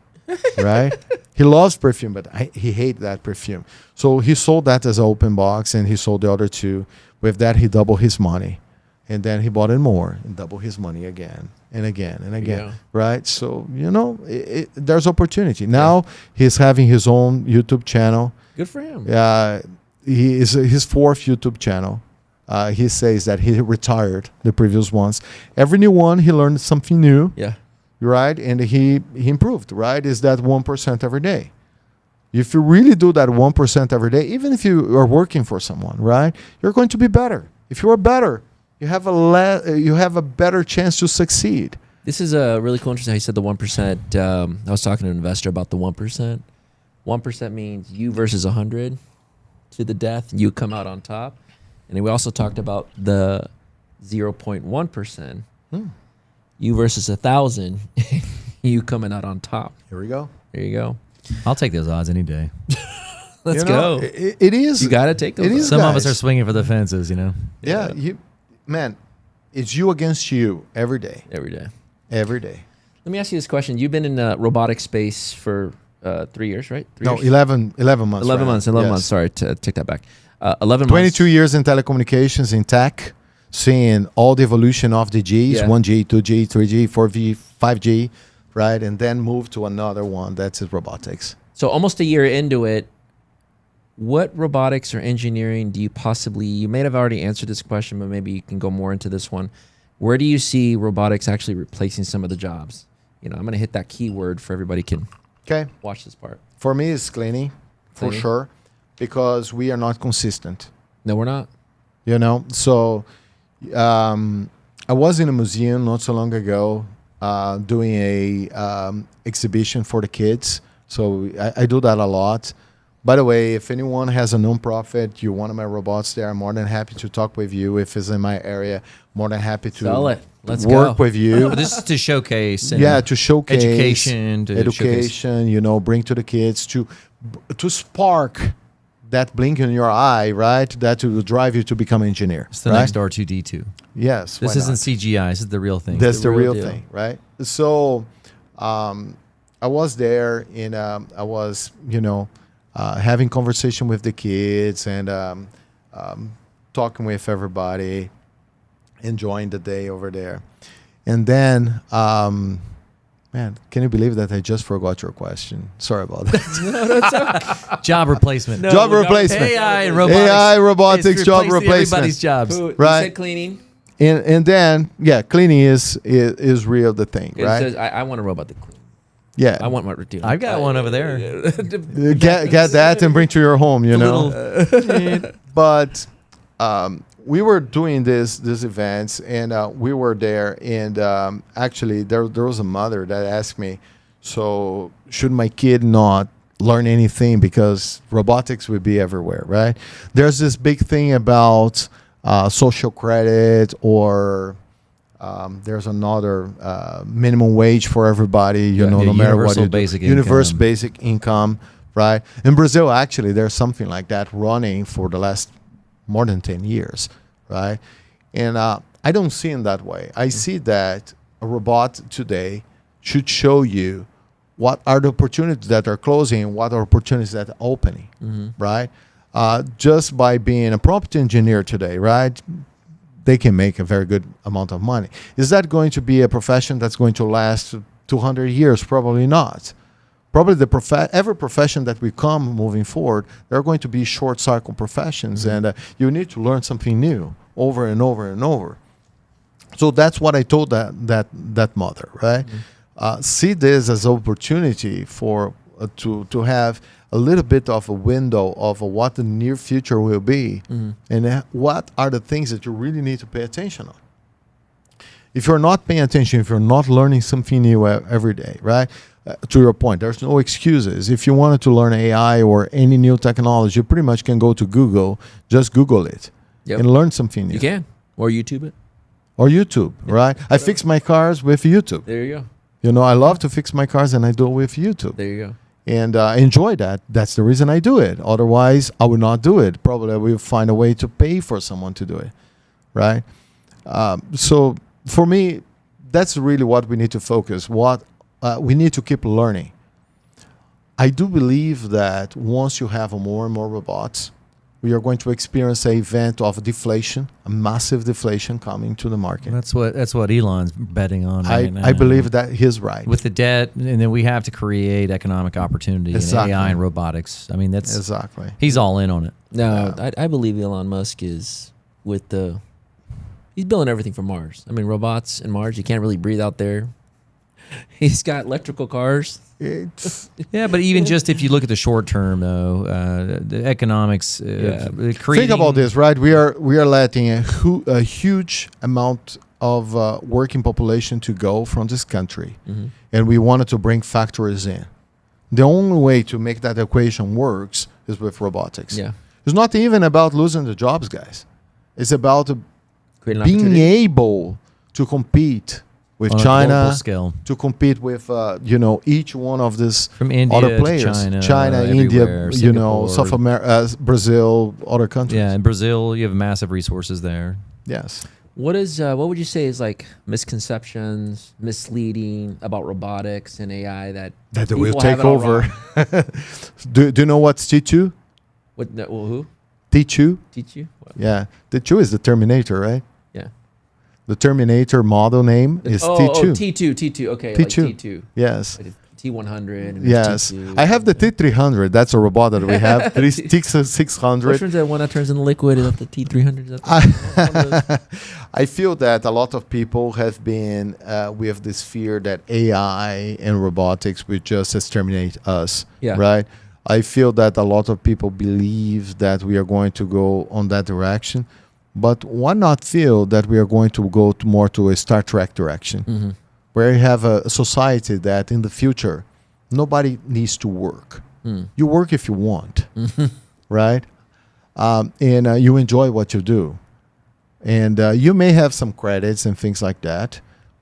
Right? He loves perfume, but he hated that perfume. So he sold that as an open box, and he sold the other two. With that, he doubled his money, and then he bought it more and doubled his money again and again and again. Yeah. Right? So there's opportunity. Now he's having his own YouTube channel. Good for him. He is his fourth YouTube channel. He says that he retired the previous ones. Every new one, he learned something new. Yeah. Right? And he improved, right? Is that 1% every day. If you really do that 1% every day, even if you are working for someone, right? You're going to be better. If you are better, you have a better chance to succeed. This is really cool. Interesting how you said the 1%. I was talking to an investor about the 1%. 1% means you versus 100 to the death. You come out on top. And then we also talked about the 0.1%. You versus 1,000. You coming out on top. Here we go. There you go. I'll take those odds any day. Let's go. It is. You got to take those. It is, Some of guys. us are swinging for the fences, Yeah. It's you against you every day. Every day. Every day. Let me ask you this question. You've been in the robotic space for 3 years, right? 3 years? 11 months. 11 right? months. 11 Yes. months. Sorry, take that back. 11 22 months. years in telecommunications, in tech, seeing all the evolution of the Gs, 1G, 2G, 3G, 4G, 5G, right? And then move to another one. That's robotics. So almost a year into it, what robotics or engineering do you may have already answered this question, but maybe you can go more into this one. Where do you see robotics actually replacing some of the jobs? I'm going to hit that keyword for everybody can watch this part. For me, it's cleaning, for sure, because we are not consistent. No, we're not. So I was in a museum not so long ago doing a exhibition for the kids. So I do that a lot. By the way, if anyone has a nonprofit, you want my robots there, I'm more than happy to talk with you. If it's in my area, more than happy to Sell it. Let's work go. with you. But this is to showcase. And To showcase education. bring to the kids, to spark that blink in your eye, right? That will drive you to become an engineer. It's the right? next door to D2. Yes. This why isn't not? CGI. This is the real thing. That's the real deal. thing, right? So I was there and I was, having conversation with the kids and talking with everybody, enjoying the day over there. And then, man, can you believe that I just forgot your question? Sorry about that. Job replacement. Job replacement. AI and robotics. AI, robotics, It's job replacing replacement. everybody's jobs. You Right. said cleaning. And then, yeah, cleaning is real the thing, It right? says, I want a robot to clean. Yeah. I want my routine. I've got one over there. Get that and bring to your home, you know. But we were doing these events, and we were there, and actually there was a mother that asked me, so should my kid not learn anything because robotics would be everywhere, right? There's this big thing about social credit, or there's another minimum wage for everybody, you know, no matter what you do. Universal basic income, right? In Brazil, actually, there's something like that running for the last more than 10 years, right? And I don't see it that way. I see that a robot today should show you what are the opportunities that are closing and what are opportunities that are opening, right? Just by being a prompt engineer today, right? They can make a very good amount of money. Is that going to be a profession that's going to last 200 years? Probably not. Probably every profession that we come moving forward, there are going to be short cycle professions, and you need to learn something new over and over and over. So that's what I told that mother, right? See this as an opportunity for to have a little bit of a window of what the near future will be, and what are the things that you really need to pay attention on. If you're not paying attention, if you're not learning something new every day, right? To your point, there's no excuses. If you wanted to learn AI or any new technology, you pretty much can go to Google, just Google it, and learn something new. You can. Or YouTube it. Or YouTube, right? I fix my cars with YouTube. There you go. You know, I love to fix my cars, and I do it with YouTube. There you go. And I enjoy that. That's the reason I do it. Otherwise, I would not do it. Probably I will find a way to pay for someone to do it, right? So for me, that's really what we need to focus. We need to keep learning. I do believe that once you have more and more robots, we are going to experience an event of deflation, a massive deflation coming to the market. That's what Elon's betting on right now. I believe that he's right. With the debt, and then we have to create economic opportunity in AI and robotics. I mean, that's exactly. He's all in on it. No, I believe Elon Musk is he's building everything for Mars. I mean, robots and Mars, you can't really breathe out there. He's got electrical cars. Yeah, but even just if you look at the short term, though, the economics, think about this, right? We are letting a huge amount of working population to go from this country, and we wanted to bring factories in. The only way to make that equation works is with robotics. Yeah, it's not even about losing the jobs, guys. It's about being able to compete with on China, scale. to compete with each one of these from India other players, to China, India, South America, Brazil, other countries. Yeah, in Brazil, you have massive resources there. Yes. What would you say is like misconceptions, misleading about robotics and AI that will take over? Do you know what's T2? Who? T2? T2? Yeah, T2 is the Terminator, right? Yeah. The Terminator model name is T2. Oh, T2. Okay, T2. Like T2. Yes. Like T100. And yes. T2. I have the T300. That's a robot that we have. T600. Which one's that one that turns into liquid? Is that the T300? I feel that a lot of people have been with this fear that AI and robotics will just exterminate us. Yeah. Right? I feel that a lot of people believe that we are going to go on that direction. But why not feel that we are going to go more to a Star Trek direction, where you have a society that in the future, nobody needs to work. You work if you want, right? And you enjoy what you do. And you may have some credits and things like that,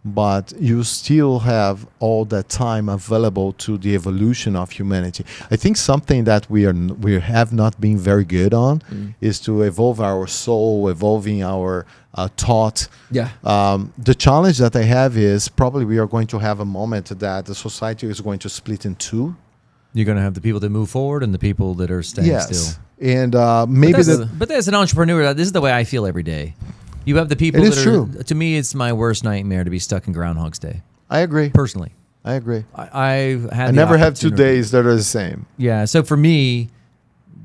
but you still have all that time available to the evolution of humanity. I think something that we have not been very good on is to evolve our soul, evolving our thought. Yeah. The challenge that I have is probably we are going to have a moment that the society is going to split in two. You're going to have the people that move forward and the people that are staying still. And maybe But as an entrepreneur, this is the way I feel every day. You have the people It that is are, true. to me, it's my worst nightmare to be stuck in Groundhog's Day. I agree. Personally. I agree. I've had I never have 2 days that are the same. Yeah, so for me,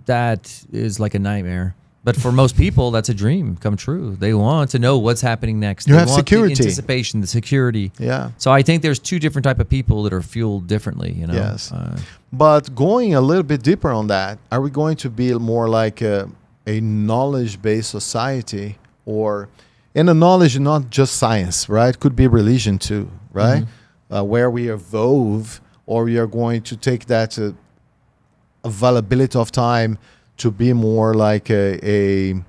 that is like a nightmare. But for most people, that's a dream come true. They want to know what's happening next. You They have want security. the anticipation, the security. Yeah. So I think there's 2 different type of people that are fueled differently. You know. Yes. But going a little bit deeper on that, are we going to be more like a knowledge-based society, and a knowledge not just science, right? Could be religion too, right? Where we evolve, or we are going to take that availability of time to be more like a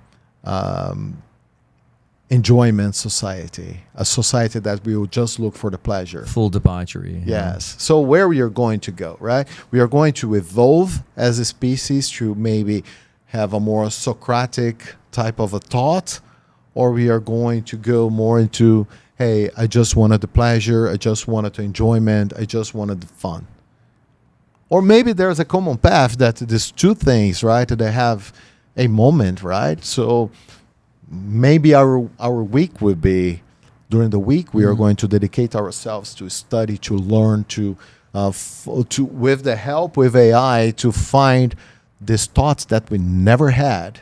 enjoyment society, a society that we will just look for the pleasure. Full debauchery. Yes. So where we are going to go, right? We are going to evolve as a species to maybe have a more Socratic type of a thought, or we are going to go more into, hey, I just wanted the pleasure, I just wanted the enjoyment, I just wanted the fun. Or maybe there's a common path that these 2 things, right, that they have a moment, right? So maybe our week would be, during the week, we are going to dedicate ourselves to study, to learn, to with the help with AI, to find these thoughts that we never had,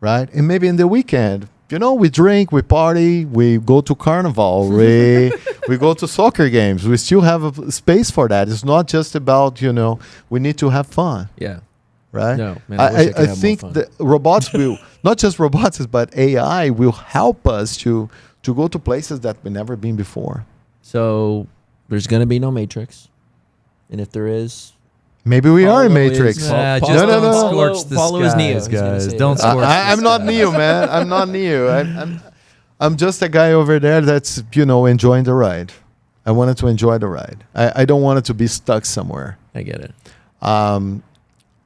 right? And maybe in the weekend, we drink, we party, we go to carnival, we go to soccer games. We still have a space for that. It's not just about, we need to have fun. Yeah. Right? No, man, I wish I could have think more fun. that robots will, not just robotics, but AI will help us to go to places that we've never been before. So there's going to be no Matrix. And if there is, maybe we are in Paulo Matrix. is- Just Paulo- don't no. scorch the Paulo is Neo. skies, He's gonna guys. say Don't that. scorch the I'm not skies. Neo, man. I'm not Neo. I'm just a guy over there that's, enjoying the ride. I wanted to enjoy the ride. I don't want it to be stuck somewhere. I get it.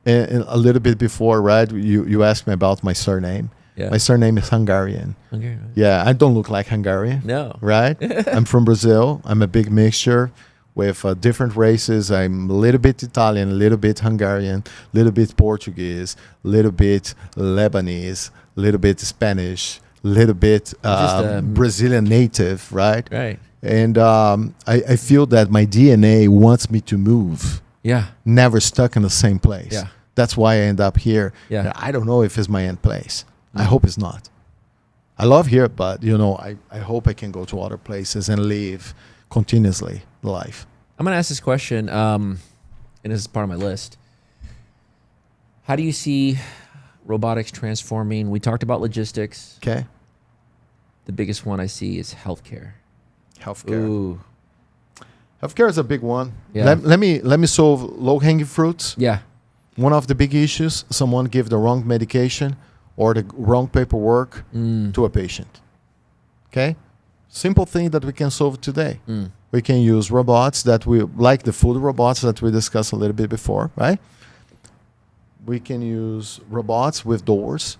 And a little bit before, right? You asked me about my surname. Yeah. My surname is Hungarian. Okay. Yeah, I don't look like Hungarian. No. Right? I'm from Brazil. I'm a big mixture with different races. I'm a little bit Italian, a little bit Hungarian, a little bit Portuguese, a little bit Lebanese, a little bit Spanish, a little bit Brazilian native, right? Right. And I feel that my DNA wants me to move. Yeah. Never stuck in the same place. Yeah. That's why I end up here. Yeah. I don't know if it's my end place. I hope it's not. I love here, but I hope I can go to other places and live continuously life. I'm going to ask this question, and this is part of my list. How do you see robotics transforming? We talked about logistics. Okay. The biggest one I see is healthcare. Healthcare. Ooh. Healthcare is a big one. Yeah. Let me solve low-hanging fruits. Yeah. One of the big issues, someone give the wrong medication or the wrong paperwork to a patient. Okay? Simple thing that we can solve today. We can use robots like the food robots that we discussed a little bit before, right? We can use robots with doors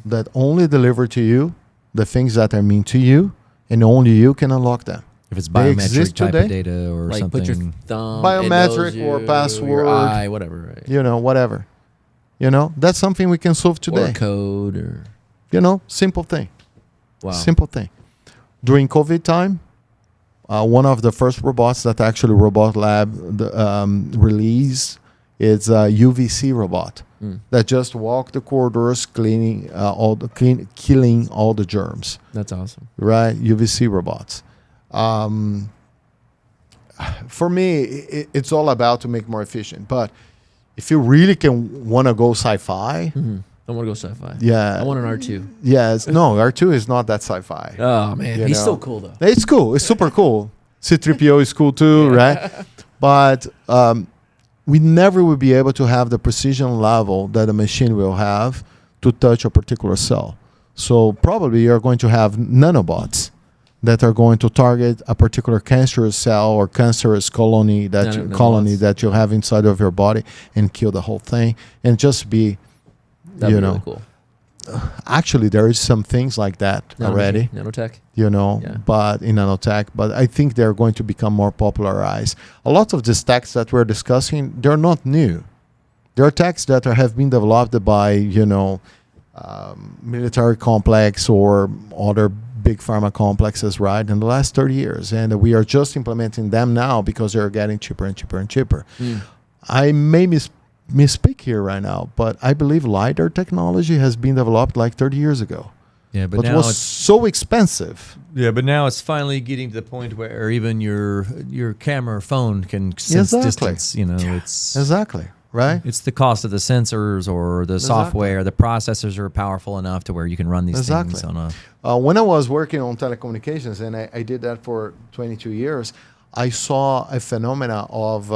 that only deliver to you the things that are mean to you, and only you can unlock them. If it's They biometric exist type today? of data or Like something. put your thumb, Biometric it knows or you, password. your eye, whatever. Right? Whatever. That's something we can solve today. Or code or Simple thing. wow. Simple thing. During COVID time, one of the first robots that actually RobotLAB released is a UVC robot that just walk the corridors, killing all the germs. That's awesome. Right, UVC robots. For me, it's all about to make more efficient. But if you really want to go sci-fi, I want to go sci-fi. yeah, I want an R2. yes, no, R2 is not that sci-fi. Oh man, he's still cool though. It's cool. It's super cool. C-3PO is cool too, right? But we never will be able to have the precision level that a machine will have to touch a particular cell. So probably you're going to have nanobots that are going to target a particular cancerous cell or cancerous colony that you have inside of your body and kill the whole thing and just be, That'd be really cool. actually there is some things like that already. Nanotech. But in nanotech, but I think they're going to become more popularized. A lot of these techs that we're discussing, they're not new. They're techs that have been developed by, military complex or other big pharma complexes, right, in the last 30 years. And we are just implementing them now because they're getting cheaper and cheaper and cheaper. I may misspeak here right now, but I believe LiDAR technology has been developed like 30 years ago. Yeah, but now it was so expensive. Yeah, but now it's finally getting to the point where even your camera or phone can sense distance. It's exactly right. It's the cost of the sensors or the software. The processors are powerful enough to where you can run these things on a. When I was working on telecommunications, and I did that for 22 years, I saw a phenomena of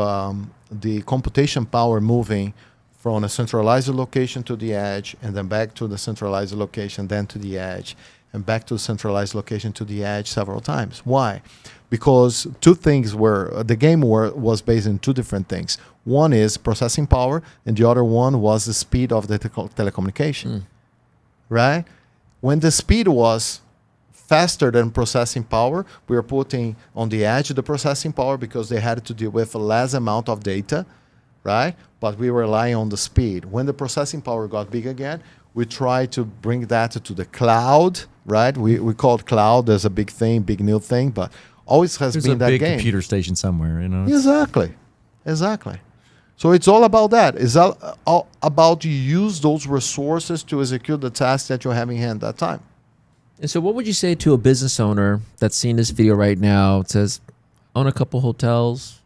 the computation power moving from a centralized location to the edge, and then back to the centralized location, then to the edge, and back to the centralized location to the edge several times. Why? Because two things the game was based on two different things. One is processing power, and the other one was the speed of the telecommunication, right? When the speed was faster than processing power, we were putting on the edge the processing power because they had to deal with a less amount of data, right? But we were relying on the speed. When the processing power got big again, we tried to bring that to the cloud, right? We called cloud as a big thing, big new thing, but always has been that game. There's a big computer station somewhere, Exactly. So it's all about that. It's all about you use those resources to execute the task that you have in hand at that time. And so what would you say to a business owner that's seeing this video right now? It says, own a couple hotels.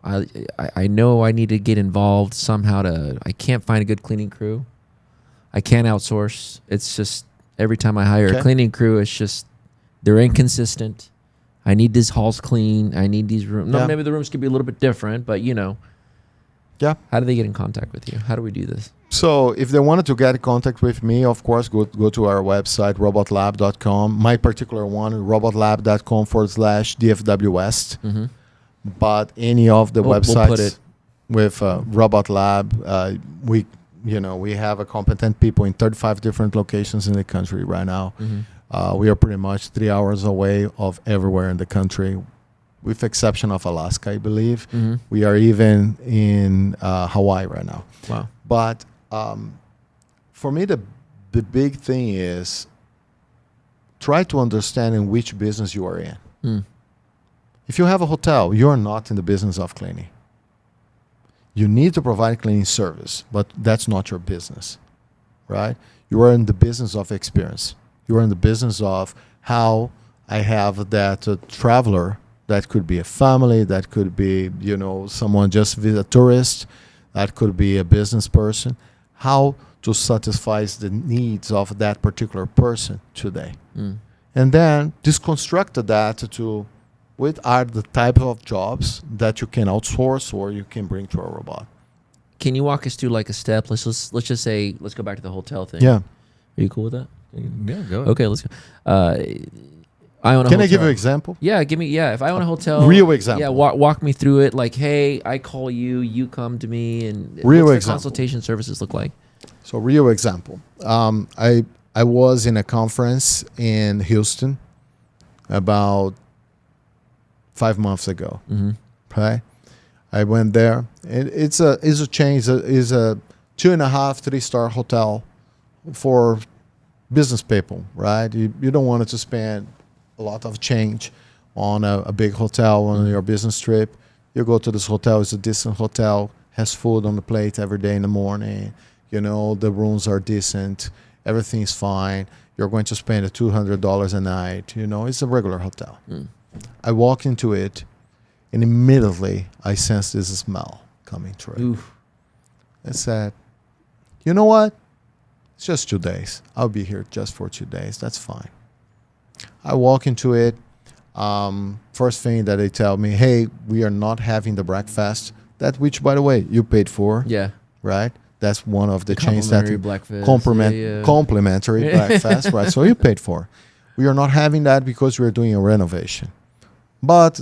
I know I need to get involved somehow I can't find a good cleaning crew. I can't outsource. It's just every time I hire a cleaning crew, it's just they're inconsistent. I need these halls clean. I need these rooms. No, maybe the rooms could be a little bit different, but Yeah. How do they get in contact with you? How do we do this? So if they wanted to get in contact with me, of course, go to our website, robotlab.com. My particular one, robotlab.com/DFW West. But any of the websites we'll put it. with RobotLab, we have a competent people in 35 different locations in the country right now. We are pretty much 3 hours away of everywhere in the country, with exception of Alaska, I believe. We are even in Hawaii right now. Wow. But for me, the big thing is try to understand in which business you are in. If you have a hotel, you're not in the business of cleaning. You need to provide cleaning service, but that's not your business, right? You are in the business of experience. You are in the business of how I have that traveler. That could be a family. That could be, someone just visit a tourist. That could be a business person. How to satisfy the needs of that particular person today. And then deconstruct that to what are the type of jobs that you can outsource or you can bring to a robot. Can you walk us through like a step? Let's just say, let's go back to the hotel thing. Yeah. Are you cool with that? Yeah, go ahead. Okay, let's go. I own a hotel. Can I give you an example? Yeah, if I own a hotel. Real example. Yeah, walk me through it. Like, hey, I call you, you come to me, and real what's the example. consultation services look like? So real example. I was in a conference in Houston about 5 months ago. Right? I went there. It's a chain. It's a 2.5, 3-star hotel for business people, right? You don't want it to spend a lot of change on a big hotel on your business trip. You go to this hotel. It's a decent hotel. Has food on the plate every day in the morning. The rooms are decent. Everything's fine. You're going to spend $200 a night. It's a regular hotel. I walked into it, and immediately I sensed this smell coming through. I said, you know what? It's just 2 days. I'll be here just for 2 days. That's fine. I walk into it. First thing that they tell me, hey, we are not having the breakfast. That which, by the way, you paid for. Yeah. Right? That's one of the chains that complimentary breakfast, right? So you paid for. We are not having that because we're doing a renovation. But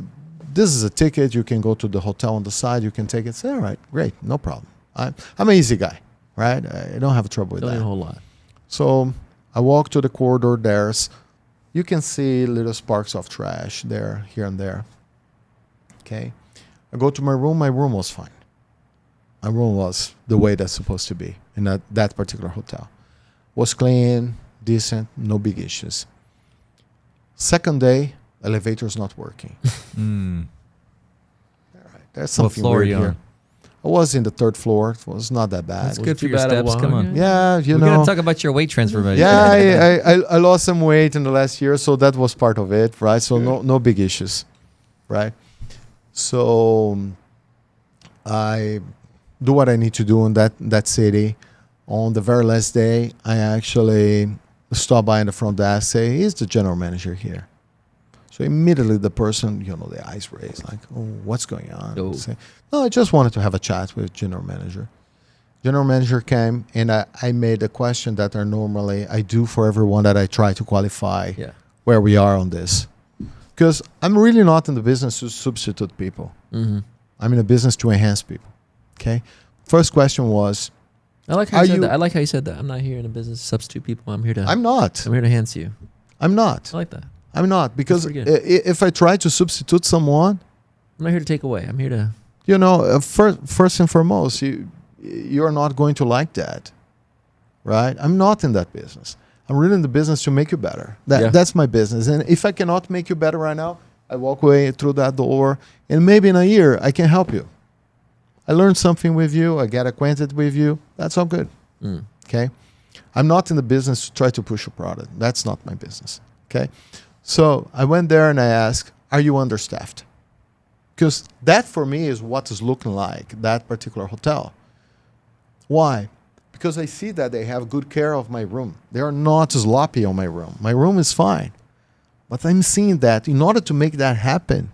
this is a ticket. You can go to the hotel on the side. You can take it. Say, all right, great, no problem. I'm an easy guy, right? I don't have trouble with Don't that. need a whole lot. So I walk to the corridor. You can see little sparks of trash there, here and there. Okay. I go to my room. My room was fine. My room was the way that's supposed to be in that particular hotel. Was clean, decent, no big issues. Second day, elevator's not working. All right, there's something floor weird are you here. on? I was in the third floor. It was not that bad. That's It was- good for too your bad I steps. won. Come on. Yeah, you We know. gotta talk about your weight transformation. Yeah, I lost some weight in the last year, so that was part of it, right? So no big issues, right? So I do what I need to do in that city. On the very last day, I actually stop by in the front desk, say, "He's the general manager here." So immediately the person, the eyes raised, like, "Oh, what's going on?" Oh. Say, "No, I just wanted to have a chat with general manager." General manager came, and I made a question that I do for everyone that I try to qualify Yeah. where we are on this. Because I'm really not in the business to substitute people. Mm-hmm. I'm in a business to enhance people. Okay. First question was, I like how Are you said you- that. I like how you said that. I'm not here in a business to substitute people. I'm here to. I'm not. I'm here to enhance you. I'm not. I like that. I'm not. Because pretty good. if I try to substitute someone, I'm not here to take away. I'm here to. first and foremost, you're not going to like that, right? I'm not in that business. I'm really in the business to make you better. Yeah. That's my business. And if I cannot make you better right now, I walk away through that door, and maybe in a year I can help you. I learned something with you. I get acquainted with you. That's all good. Okay. I'm not in the business to try to push a product. That's not my business. Okay. So I went there and I asked, "Are you understaffed?" Because that for me is what is looking like that particular hotel. Why? Because I see that they have good care of my room. They are not sloppy on my room. My room is fine. But I'm seeing that in order to make that happen,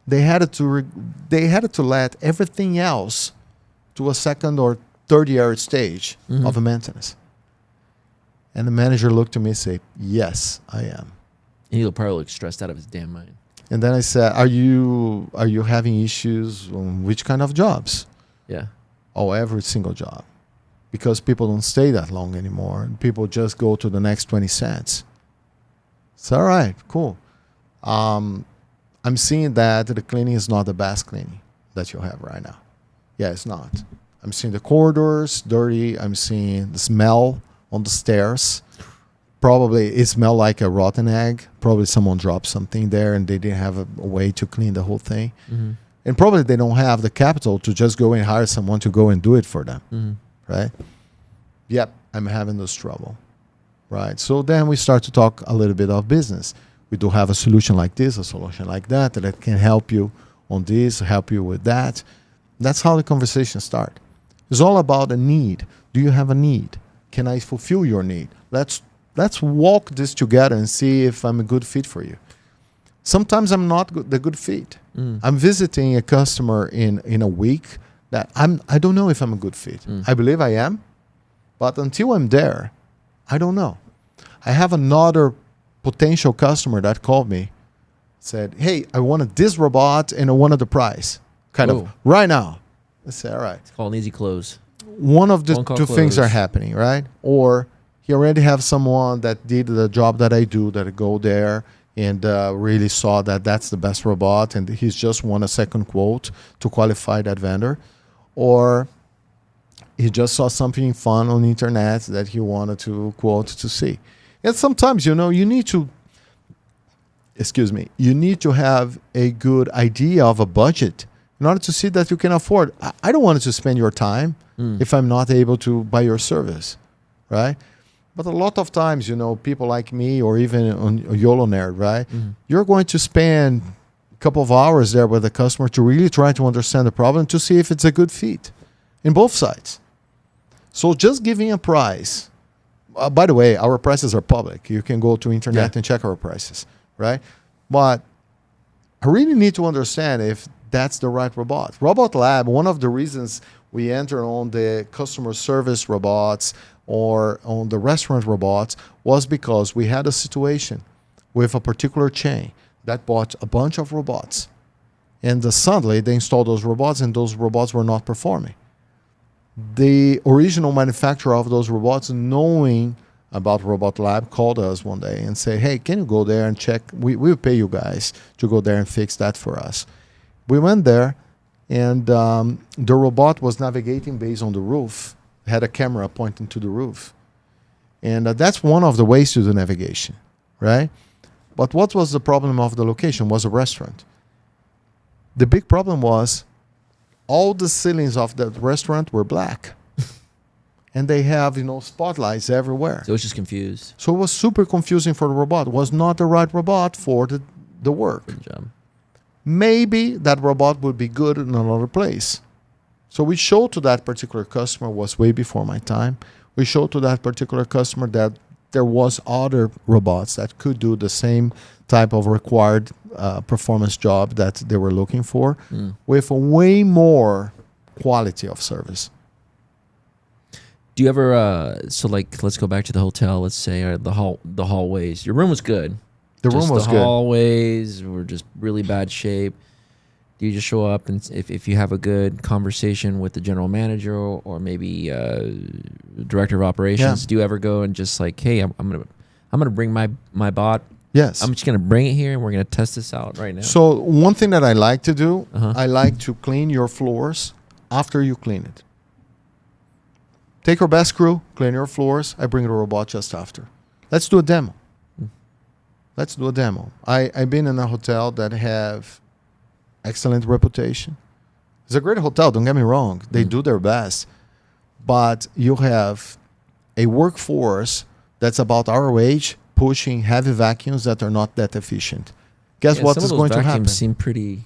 they had to let everything else to a second or third year stage of a maintenance. And the manager looked at me and said, "Yes, I am." And he'll probably look stressed out of his damn mind. And then I said, "Are you having issues on which kind of jobs?" Yeah. Oh, every single job. Because people don't stay that long anymore. People just go to the next 20 cents. It's all right, cool. I'm seeing that the cleaning is not the best cleaning that you have right now. Yeah, it's not. I'm seeing the corridors dirty. I'm seeing the smell on the stairs. Probably it smells like a rotten egg. Probably someone dropped something there and they didn't have a way to clean the whole thing. Mm-hmm. And probably they don't have the capital to just go and hire someone to go and do it for them. Mm-hmm. Right? Yep, I'm having this trouble. Right? So then we start to talk a little bit of business. We do have a solution like this, a solution like that can help you on this, help you with that. That's how the conversation starts. It's all about a need. Do you have a need? Can I fulfill your need? Let's walk this together and see if I'm a good fit for you. Sometimes I'm not the good fit. I'm visiting a customer in a week that I don't know if I'm a good fit. I believe I am, but until I'm there, I don't know. I have another potential customer that called me, said, "Hey, I wanted this robot and I wanted the price, kind of right now." I said, "All right." It's called an easy close. One of the Phone call two things are closed. happening, right? Or he already have someone that did the job that I do, that go there and really saw that that's the best robot, and he's just won a second quote to qualify that vendor. Or he just saw something fun on the internet that he wanted to quote to see. And sometimes, you need to have a good idea of a budget in order to see that you can afford. I don't want to spend your time if I'm not able to buy your service, right? But a lot of times, people like me or even on YOLO Nerd, right? You're going to spend a couple of hours there with the customer to really try to understand the problem to see if it's a good fit in both sides. So just giving a price. By the way, our prices are public. You can go to internet and check our prices, right? But I really need to understand if that's the right robot. RobotLAB, one of the reasons we enter on the customer service robots or on the restaurant robots was because we had a situation with a particular chain that bought a bunch of robots. And suddenly they installed those robots and those robots were not performing. The original manufacturer of those robots, knowing about RobotLAB, called us one day and say, hey, can you go there and check? We'll pay you guys to go there and fix that for us. We went there, and the robot was navigating based on the roof, had a camera pointing to the roof. And that's one of the ways to do navigation, right? But what was the problem of the location? Was a restaurant. The big problem was all the ceilings of that restaurant were black. And they have, spotlights everywhere. So it's just confused. So it was super confusing for the robot. It was not the right robot for the work. Good job. Maybe that robot would be good in another place. So we showed to that particular customer, was way before my time. We showed to that particular customer that there was other robots that could do the same type of required performance job that they were looking for with a way more quality of service. Do you ever, let's go back to the hotel. Let's say the hallways. Your room was good. The room was good. The hallways were just really bad shape. Do you just show up and if you have a good conversation with the general manager or maybe director of operations, do you ever go and just like, hey, I'm gonna bring my bot. Yes. I'm just gonna bring it here and we're gonna test this out right now. So one thing that I like to do, I like to clean your floors after you clean it. Take your best crew, clean your floors. I bring the robot just after. Let's do a demo. Let's do a demo. I've been in a hotel that have excellent reputation. It's a great hotel, don't get me wrong. They do their best. But you have a workforce that's about our age pushing heavy vacuums that are not that efficient. Guess what is going to happen? Seem pretty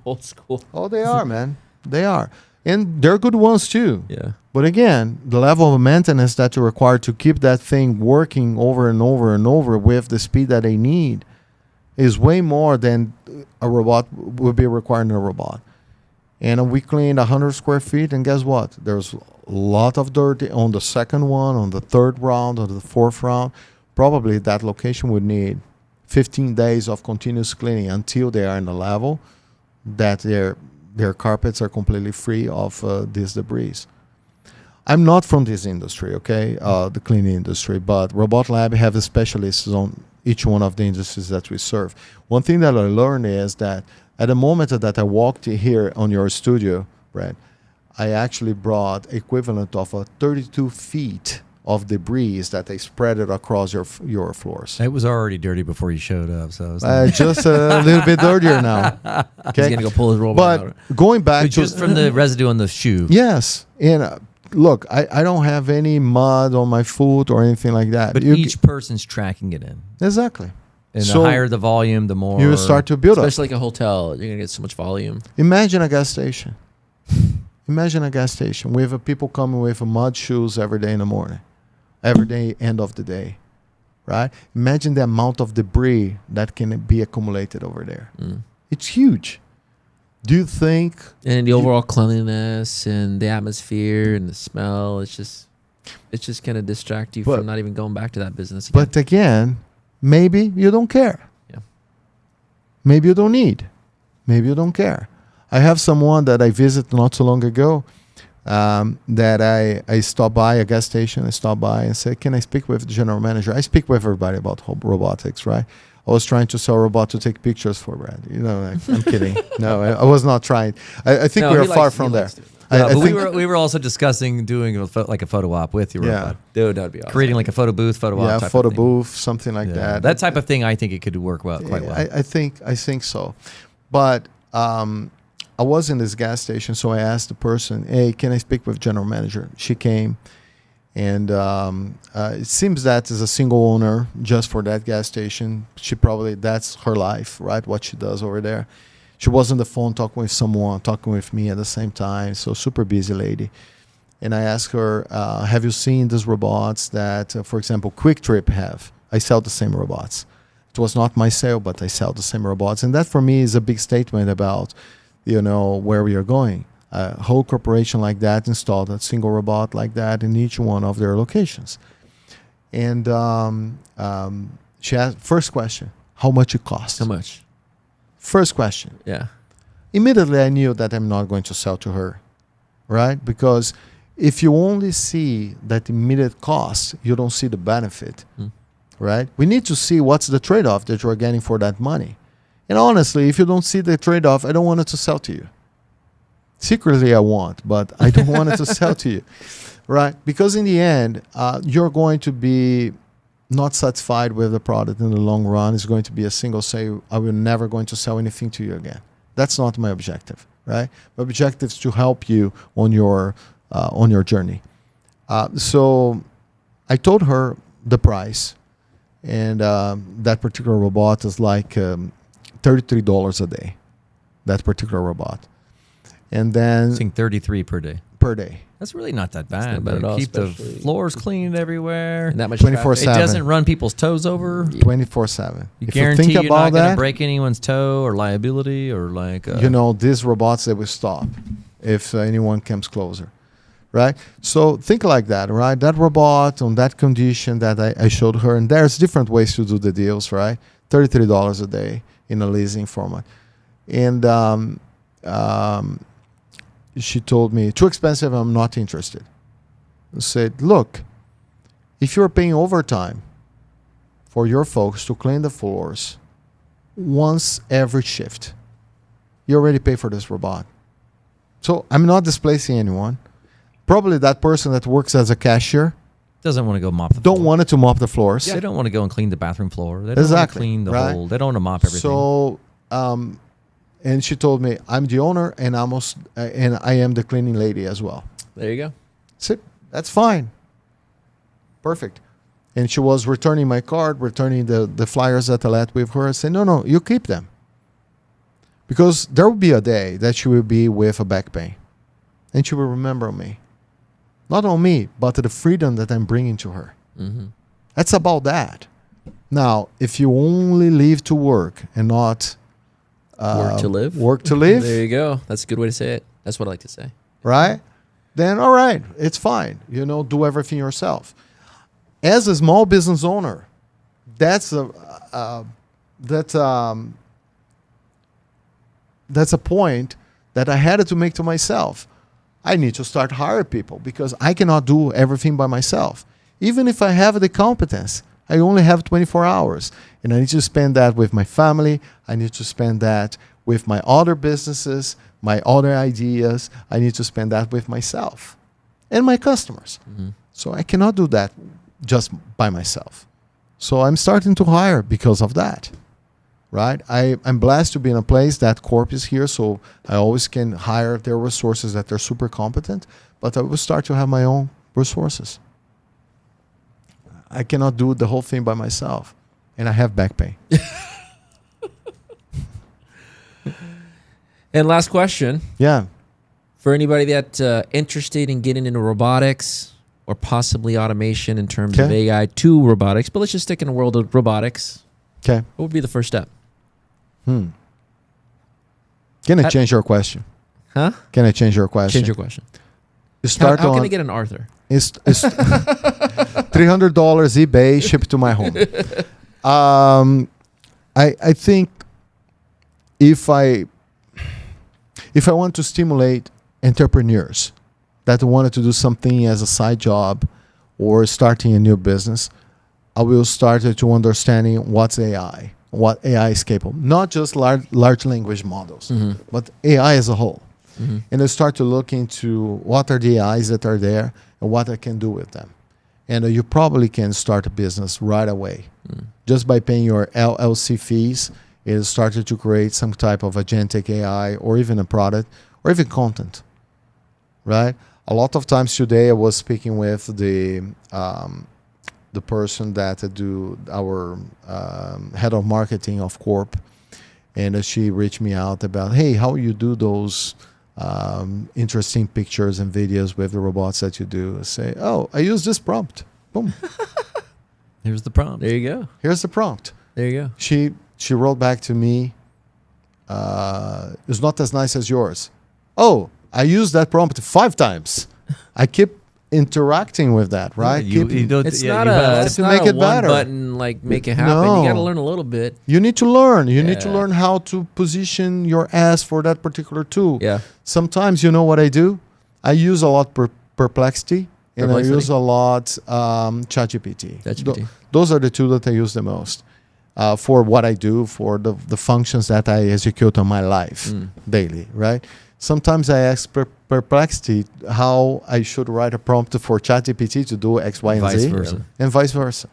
old school. Oh, they are, man. They are. And they're good ones too. Yeah. But again, the level of maintenance that you require to keep that thing working over and over and over with the speed that they need is way more than a robot would be requiring a robot. And we cleaned 100 square feet, and guess what? There's a lot of dirt on the second one, on the third round, on the fourth round. Probably that location would need 15 days of continuous cleaning until they are in a level that their carpets are completely free of this debris. I'm not from this industry, okay, the cleaning industry, but RobotLAB have specialists on each one of the industries that we serve. One thing that I learned is that at the moment that I walked here on your studio, Brad, I actually brought equivalent of 32 feet of debris that they spread it across your floors. It was already dirty before you showed up, so it's just a little bit dirtier now. Okay, he's gonna go pull his robot out. But going back to just from the residue on the shoe. Yes, and look, I don't have any mud on my foot or anything like that. But each person's tracking it in. Exactly. And So the higher the volume, the more you start to build up. Especially like a hotel, you're gonna get so much volume. Imagine a gas station. Imagine a gas station with people coming with mud shoes every day in the morning, every day end of the day, right? Imagine the amount of debris that can be accumulated over there. It's huge. Do you think? And the overall cleanliness and the atmosphere and the smell, it's just gonna distract you from not even going back to that business again. But again, maybe you don't care. Yeah. Maybe you don't need. Maybe you don't care. I have someone that I visited not so long ago that I stopped by a gas station. I stopped by and said, can I speak with the general manager? I speak with everybody about robotics, right? I was trying to sell a robot to take pictures for Brad. I'm kidding. No, I was not trying. I think we are far from there. But we were also discussing doing a photo op with your robot. Dude, that'd be awesome. Creating like a photo booth, photo op type photo of thing. booth, something like that. That type of thing, I think it could work quite well. I think so. But I was in this gas station, so I asked the person, hey, can I speak with general manager? She came, and it seems that is a single owner just for that gas station. That's her life, right? What she does over there. She was on the phone talking with someone, talking with me at the same time. So super busy lady. And I asked her, have you seen these robots that, for example, Quick Trip have? I sell the same robots. It was not my sale, but I sell the same robots. And that for me is a big statement about, where we are going. A whole corporation like that installed a single robot like that in each one of their locations. And she asked, first question, how much it costs? How much? First question. Yeah. Immediately I knew that I'm not going to sell to her, right? Because if you only see that immediate cost, you don't see the benefit, right? We need to see what's the trade-off that you're getting for that money. And honestly, if you don't see the trade-off, I don't want it to sell to you. Secretly, I want, but I don't want it to sell to you, right? Because in the end, you're going to be not satisfied with the product in the long run. It's going to be a single sale. I will never going to sell anything to you again. That's not my objective, right? My objective is to help you on your journey. So I told her the price, and that particular robot is like $33 a day, that particular robot. And then I think 33 per day. Per day. That's really not that bad. not bad at all, Keep the especially- floors clean everywhere. And that much 24/7. traffic. It doesn't run people's toes over. 24/7. You If guarantee you think you're not about going to that, break anyone's toe or liability or like. these robots, they will stop if anyone comes closer, right? So think like that, right? That robot on that condition that I showed her, and there's different ways to do the deals, right? $33 a day in a leasing format. And she told me, too expensive, I'm not interested. I said, look, if you're paying overtime for your folks to clean the floors once every shift, you already pay for this robot. So I'm not displacing anyone. Probably that person that works as a cashier doesn't want to go mop the don't floor. want it to mop the floors. They don't want to go and clean the bathroom floor. They don't Exactly, want to clean the right? whole. They don't want to mop everything. So, and she told me, I'm the owner and and I am the cleaning lady as well. There you go. Said, that's fine. Perfect. And she was returning my card, returning the flyers that I left with her. I said, no, you keep them. Because there will be a day that she will be with a back pain. And she will remember me. Not on me, but the freedom that I'm bringing to her. Mm-hmm. That's about that. Now, if you only live to work and not Work to live. work to live, There you go. That's a good way to say it. That's what I like to say. right? Then all right, it's fine. Do everything yourself. As a small business owner, that's a point that I had to make to myself. I need to start hire people because I cannot do everything by myself. Even if I have the competence, I only have 24 hours. And I need to spend that with my family. I need to spend that with my other businesses, my other ideas. I need to spend that with myself and my customers. Mm-hmm. So I cannot do that just by myself. So I'm starting to hire because of that. Right? I'm blessed to be in a place that Corp is here, so I always can hire their resources that they're super competent, but I will start to have my own resources. I cannot do the whole thing by myself, and I have back pain. And last question. Yeah. For anybody that's interested in getting into robotics or possibly automation in terms of Okay. AI to robotics, but let's just stick in the world of robotics. Okay. What would be the first step? Can I change your question? Huh? Can I change your question? Change your question. You start How on can I get an Arthur? It's $300 eBay shipped to my home. I think if I want to stimulate entrepreneurs that wanted to do something as a side job or starting a new business, I will start to understanding what's AI, what AI is capable. Not just large language models, but AI as a whole. Mm-hmm. And I start to look into what are the AIs that are there and what I can do with them. And you probably can start a business right away. Just by paying your LLC fees, it started to create some type of agentic AI or even a product or even content, right? A lot of times today I was speaking with the person that do our head of marketing of Corp, and she reached me out about, hey, how you do those interesting pictures and videos with the robots that you do. I say, oh, I use this prompt. Boom. Here's the prompt. There you go. Here's the prompt. There you go. She wrote back to me, it's not as nice as yours. Oh, I used that prompt 5 times. I keep interacting with that, right? You don't, It's yeah, not you have it's to not make a it one better. button like make it happen. No. You got to learn a little bit. You need to learn. You need to Yeah. learn how to position your ass for that particular tool. Yeah. Sometimes, you know what I do? I use a lot Perplexity, and I Perplexity? use a lot ChatGPT. ChatGPT. Those are the two that I use the most for what I do, for the functions that I execute on my life daily, right? Sometimes I ask Perplexity how I should write a prompt for ChatGPT to do X, Y, and Vice Z, versa. and vice versa.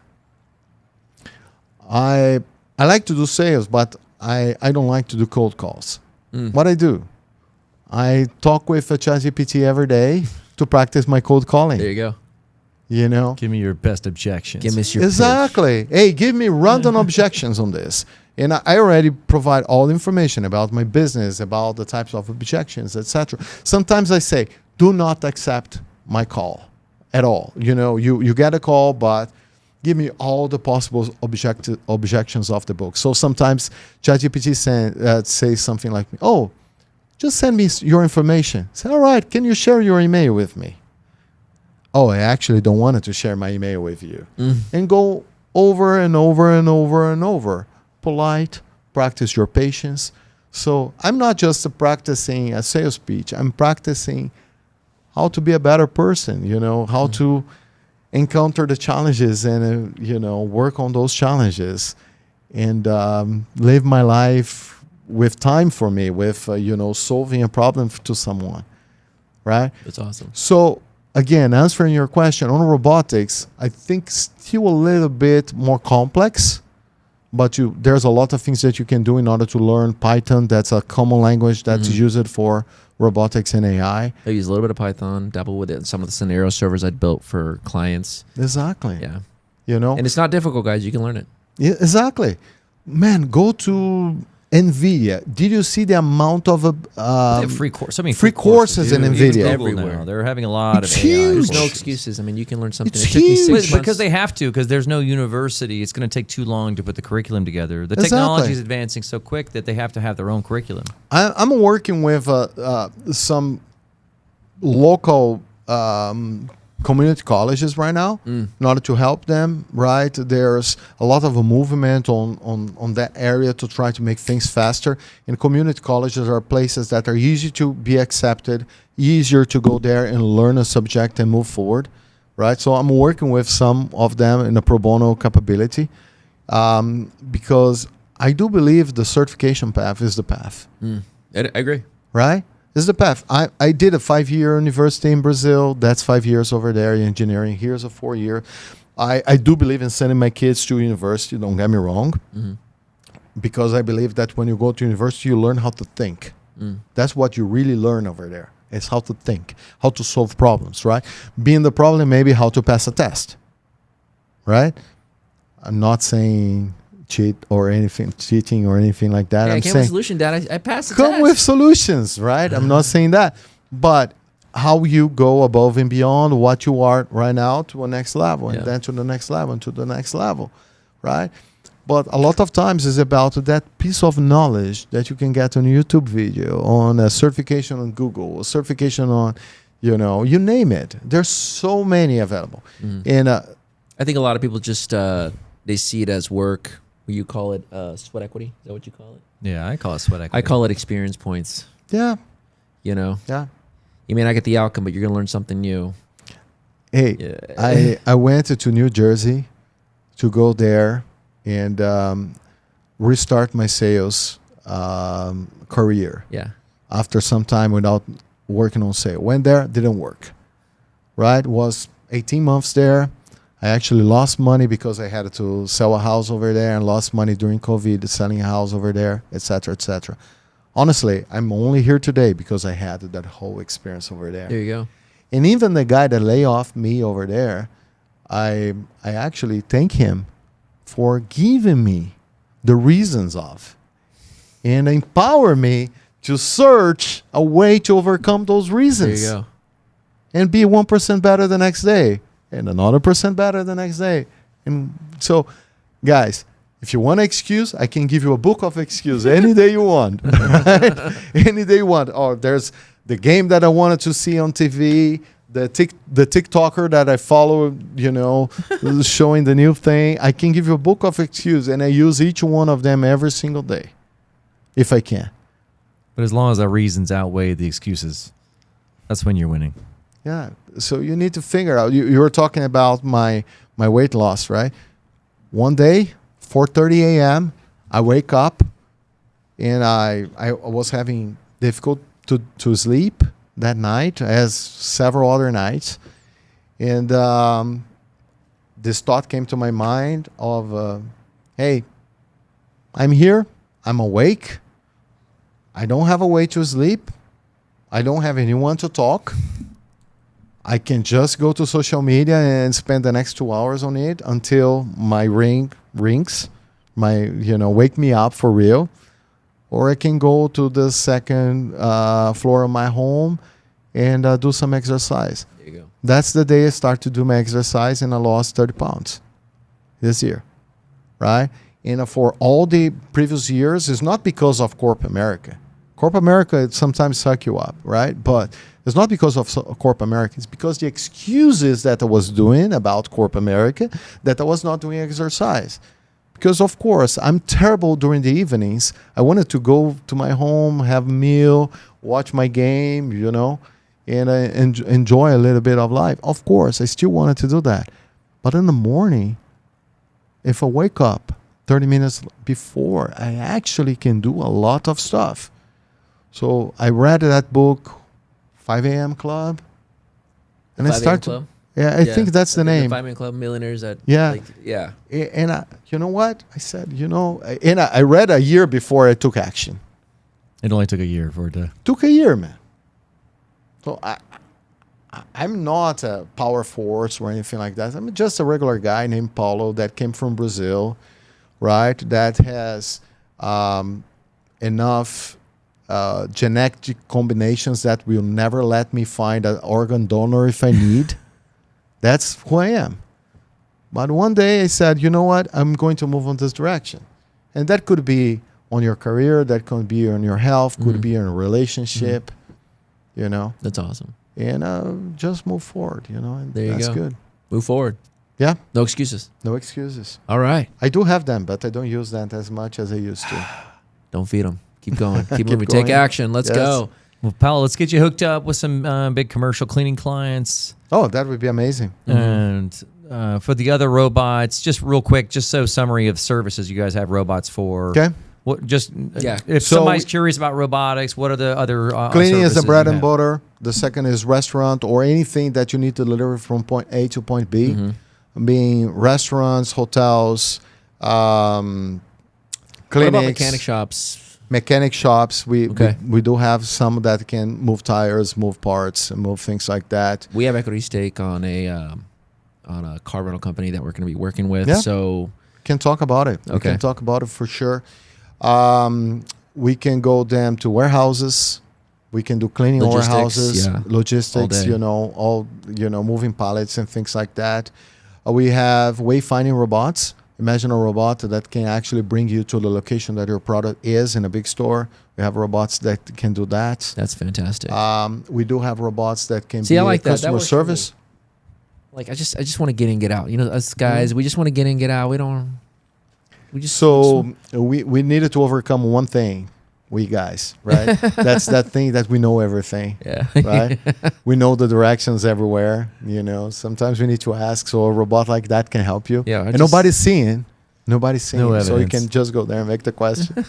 I like to do sales, but I don't like to do cold calls. What I do, I talk with a ChatGPT every day to practice my cold calling. There you go. You know, Give me your best objections. Give us your exactly. Hey, give me random objections on this, and I already provide all information about my business, about the types of objections, etc. Sometimes I say, do not accept my call at all. You know, you get a call, but give me all the possible objections of the book. So sometimes ChatGPT says something like, "Oh, just send me your information." Say, "All right, can you share your email with me?" "Oh, I actually don't want to share my email with you." And go over and over and over and over. Polite, practice your patience. So I'm not just practicing a sales speech. I'm practicing how to be a better person, you know, how to encounter the challenges and, work on those challenges and live my life with time for me, with, solving a problem to someone, right? That's awesome. So, again, answering your question on robotics, I think still a little bit more complex, but there's a lot of things that you can do in order to learn Python. That's a common language that's used for robotics and AI. I use a little bit of Python, dabble with it in some of the scenario servers I built for clients. Exactly. Yeah. And it's not difficult, guys. You can learn it. Yeah, exactly. Man, go to NVIDIA. Did you see the amount of They have free courses. I mean, free courses in Even NVIDIA. Google Everywhere. now, they're having a lot It's of AI. huge. There's no courses. excuses. I mean, you can learn something. It's It took me huge. 6 months. Because they have to, because there's no university. It's going to take too long to put the curriculum together. The Exactly. technology is advancing so quick that they have to have their own curriculum. I'm working with some local community colleges right now in order to help them, right? There's a lot of a movement on that area to try to make things faster. And community colleges are places that are easy to be accepted, easier to go there and learn a subject and move forward, right? So I'm working with some of them in a pro bono capability because I do believe the certification path is the path, I agree. right? This is the path. I did a 5-year university in Brazil. That's 5 years over there in engineering. Here's a 4-year. I do believe in sending my kids to university, don't get me wrong, because I believe that when you go to university, you learn how to think. That's what you really learn over there. It's how to think, how to solve problems, right? Being the problem, maybe how to pass a test, right? I'm not saying cheating or anything like that. Hey, I'm I came with a saying solution, Dad. I passed the come test. with solutions, right? I'm not saying that, but how you go above and beyond what you are right now to a next level, and then to the next level, and to the next level, right? But a lot of times it's about that piece of knowledge that you can get on a YouTube video, on a certification on Google, a certification on, you name it. There's so many available. And I think a lot of people just they see it as work. You call it sweat equity. Is that what you call it? Yeah, I call it sweat equity. I call it experience points. yeah, Yeah. You may not get the outcome, but you're gonna learn something new. Hey, Yeah. I went to New Jersey to go there and restart my sales career Yeah. after some time without working on sale. Went there, didn't work. Right? Was 18 months there. I actually lost money because I had to sell a house over there and lost money during COVID selling a house over there, etc., etc. Honestly, I'm only here today because I had that whole experience over there. There you go. And even the guy that lay off me over there, I actually thank him for giving me the reasons of and empower me to search a way to overcome those reasons. There you go. And be 1% better the next day and another % better the next day. And so, guys, if you want an excuse, I can give you a book of excuses any day you want. Right? Any day you want. Or there's the game that I wanted to see on TV, the TikToker that I follow, showing the new thing. I can give you a book of excuses, and I use each one of them every single day, if I can. But as long as the reasons outweigh the excuses, that's when you're winning. Yeah. So you need to figure out. You were talking about my weight loss, right? One day, 4:30 a.m., I wake up, and I was having difficult to sleep that night, as several other nights, and this thought came to my mind of, hey, I'm here, I'm awake, I don't have a way to sleep, I don't have anyone to talk. I can just go to social media and spend the next 2 hours on it until my ring rings, wake me up for real. Or I can go to the second floor of my home and do some exercise. There you go. That's the day I start to do my exercise, and I lost 30 pounds this year, right? And for all the previous years, it's not because of Corp America. Corp America it sometimes suck you up, right? But it's not because of Corp America. It's because the excuses that I was doing about Corp America that I was not doing exercise. Because, of course, I'm terrible during the evenings. I wanted to go to my home, have a meal, watch my game, and enjoy a little bit of life. Of course, I still wanted to do that. But in the morning, if I wake up 30 minutes before, I actually can do a lot of stuff. So I read that book, 5 a.m. Club. And 5 I a.m. started Club? Yeah, I think that's the name. The 5 a.m. Club Millionaires. Yeah. Yeah. And you know what? I said, and I read a year before I took action. It only took a year for it to. Took a year, man. So I'm not a power force or anything like that. I'm just a regular guy named Paulo that came from Brazil, right? That has enough genetic combinations that will never let me find an organ donor if I need. That's who I am. But one day I said, you know what? I'm going to move on this direction. And that could be on your career. That could be on your health. Could be in a relationship, That's awesome. And just move forward, and There you that's go. good. Move forward. Yeah. No excuses. No excuses. All right. I do have them, but I don't use that as much as I used to. Don't feed them. Keep going. Keep moving. going. Take action. Let's Yes. go. Well, Paulo, let's get you hooked up with some big commercial cleaning clients. Oh, that would be amazing. And for the other robots, just real quick, just so summary of services you guys have robots for. Okay. What just Yeah. if So somebody's curious about robotics, what are the other Cleaning is the services bread you and have? butter. The second is restaurant or anything that you need to deliver from point A to point B, being restaurants, hotels, What clinics, about mechanic shops? mechanic shops. We Okay. we do have some that can move tires, move parts, and move things like that. We have equity stake on a car rental company that we're going to be working with. Yeah. So Can talk about it. We Okay. can talk about it for sure. We can go them to warehouses. We can do cleaning Logistics, warehouses, yeah. logistics, All day. moving pallets and things like that. We have wayfinding robots. Imagine a robot that can actually bring you to the location that your product is in a big store. We have robots that can do that. that's fantastic. We do have robots that can See, be I like that. That customer works for me. service. Like I just want to get in, get out. Us guys, we just want to get in, get out. We just So we needed to overcome one thing, we guys, right? That's that thing that we know everything, yeah. right? We know the directions everywhere. Sometimes we need to ask. So a robot like that can help you. Yeah, and nobody's seeing. Nobody's seeing. No So you evidence. can just go there and make the question.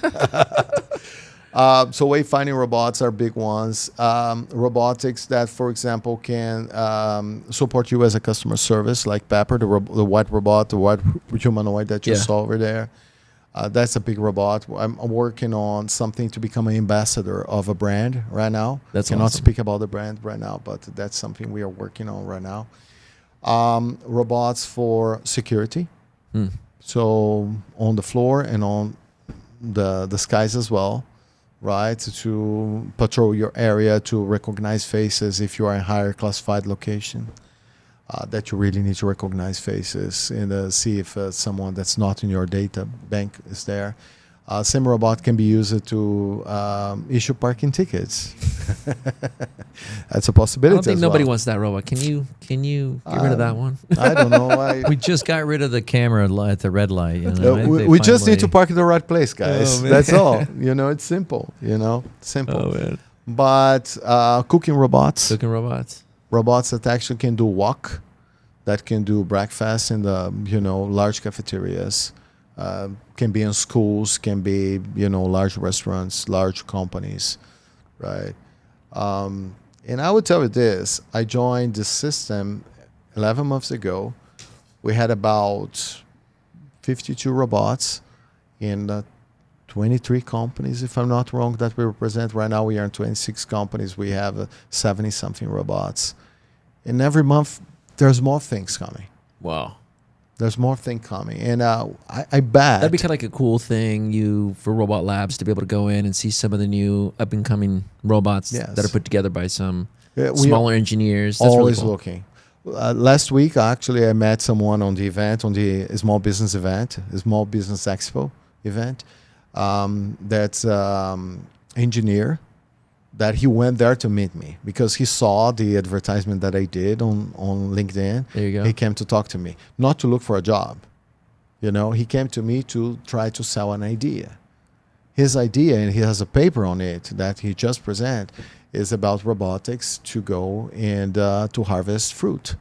So wayfinding robots are big ones. Robotics that, for example, can support you as a customer service, like Pepper, the white robot, the white humanoid that you Yeah. saw over there. That's a big robot. I'm working on something to become an ambassador of a brand right now. That's Cannot awesome. speak about the brand right now, but that's something we are working on right now. Robots for security. So on the floor and on the skies as well, right? To patrol your area, to recognize faces if you are in higher classified location. That you really need to recognize faces and see if someone that's not in your data bank is there. Same robot can be used to issue parking tickets. That's a possibility. I don't think as nobody well. wants that robot. Can you get rid of that one? I don't know. We just got rid of the camera at the red light. We just need to park in the right place, guys. Oh, man. That's all. It's simple. Simple. Oh man, But cooking robots. cooking robots. robots that actually can do walk, that can do breakfast in the large cafeterias, can be in schools, can be large restaurants, large companies, right? And I would tell you this: I joined the system 11 months ago. We had about 52 robots in 23 companies, if I'm not wrong, that we represent. Right now we are in 26 companies. We have 70-something robots. And every month, there's more things coming. Wow. There's more things coming. And I bet... That'd be kind of like a cool thing for Robot Labs to be able to go in and see some of the new up-and-coming robots that are put together by some smaller engineers. That's always really cool. looking. Last week, actually, I met someone on the event, on the small business event, the Small Business Expo event. That's engineer, that he went there to meet me because he saw the advertisement that I did on LinkedIn. There you go. He came to talk to me, not to look for a job. He came to me to try to sell an idea. His idea, and he has a paper on it that he just presented, is about robotics to go and to harvest fruit.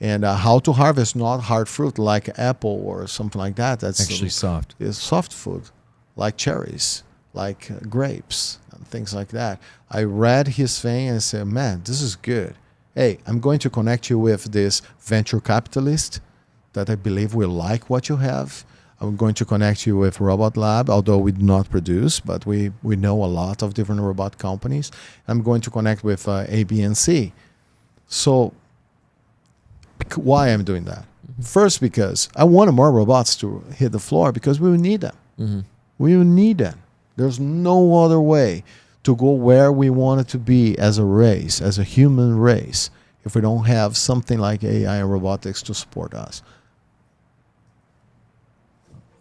And how to harvest not hard fruit like apple or something like that. That's Actually soft. It's soft food, like cherries, like grapes, and things like that. I read his thing and said, man, this is good. Hey, I'm going to connect you with this venture capitalist that I believe will like what you have. I'm going to connect you with RobotLAB, although we do not produce, but we know a lot of different robot companies. I'm going to connect with A, B, and C. So why I'm doing that? First, because I want more robots to hit the floor because we will need them. We will need them. There's no other way to go where we want it to be as a race, as a human race, if we don't have something like AI and robotics to support us.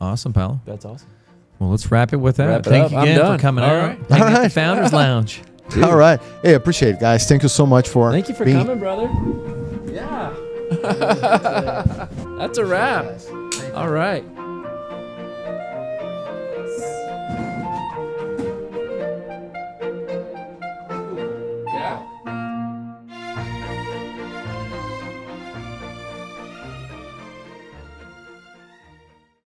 Awesome, Paulo. That's awesome. Well, let's wrap it with that. Wrap it Thank up. you I'm again done. for coming All out. right. Hanging All at the right. Founders Lounge. All right. Hey, appreciate it, guys. Thank you so much for Thank you for being coming, brother. Yeah. That's a wrap. All right.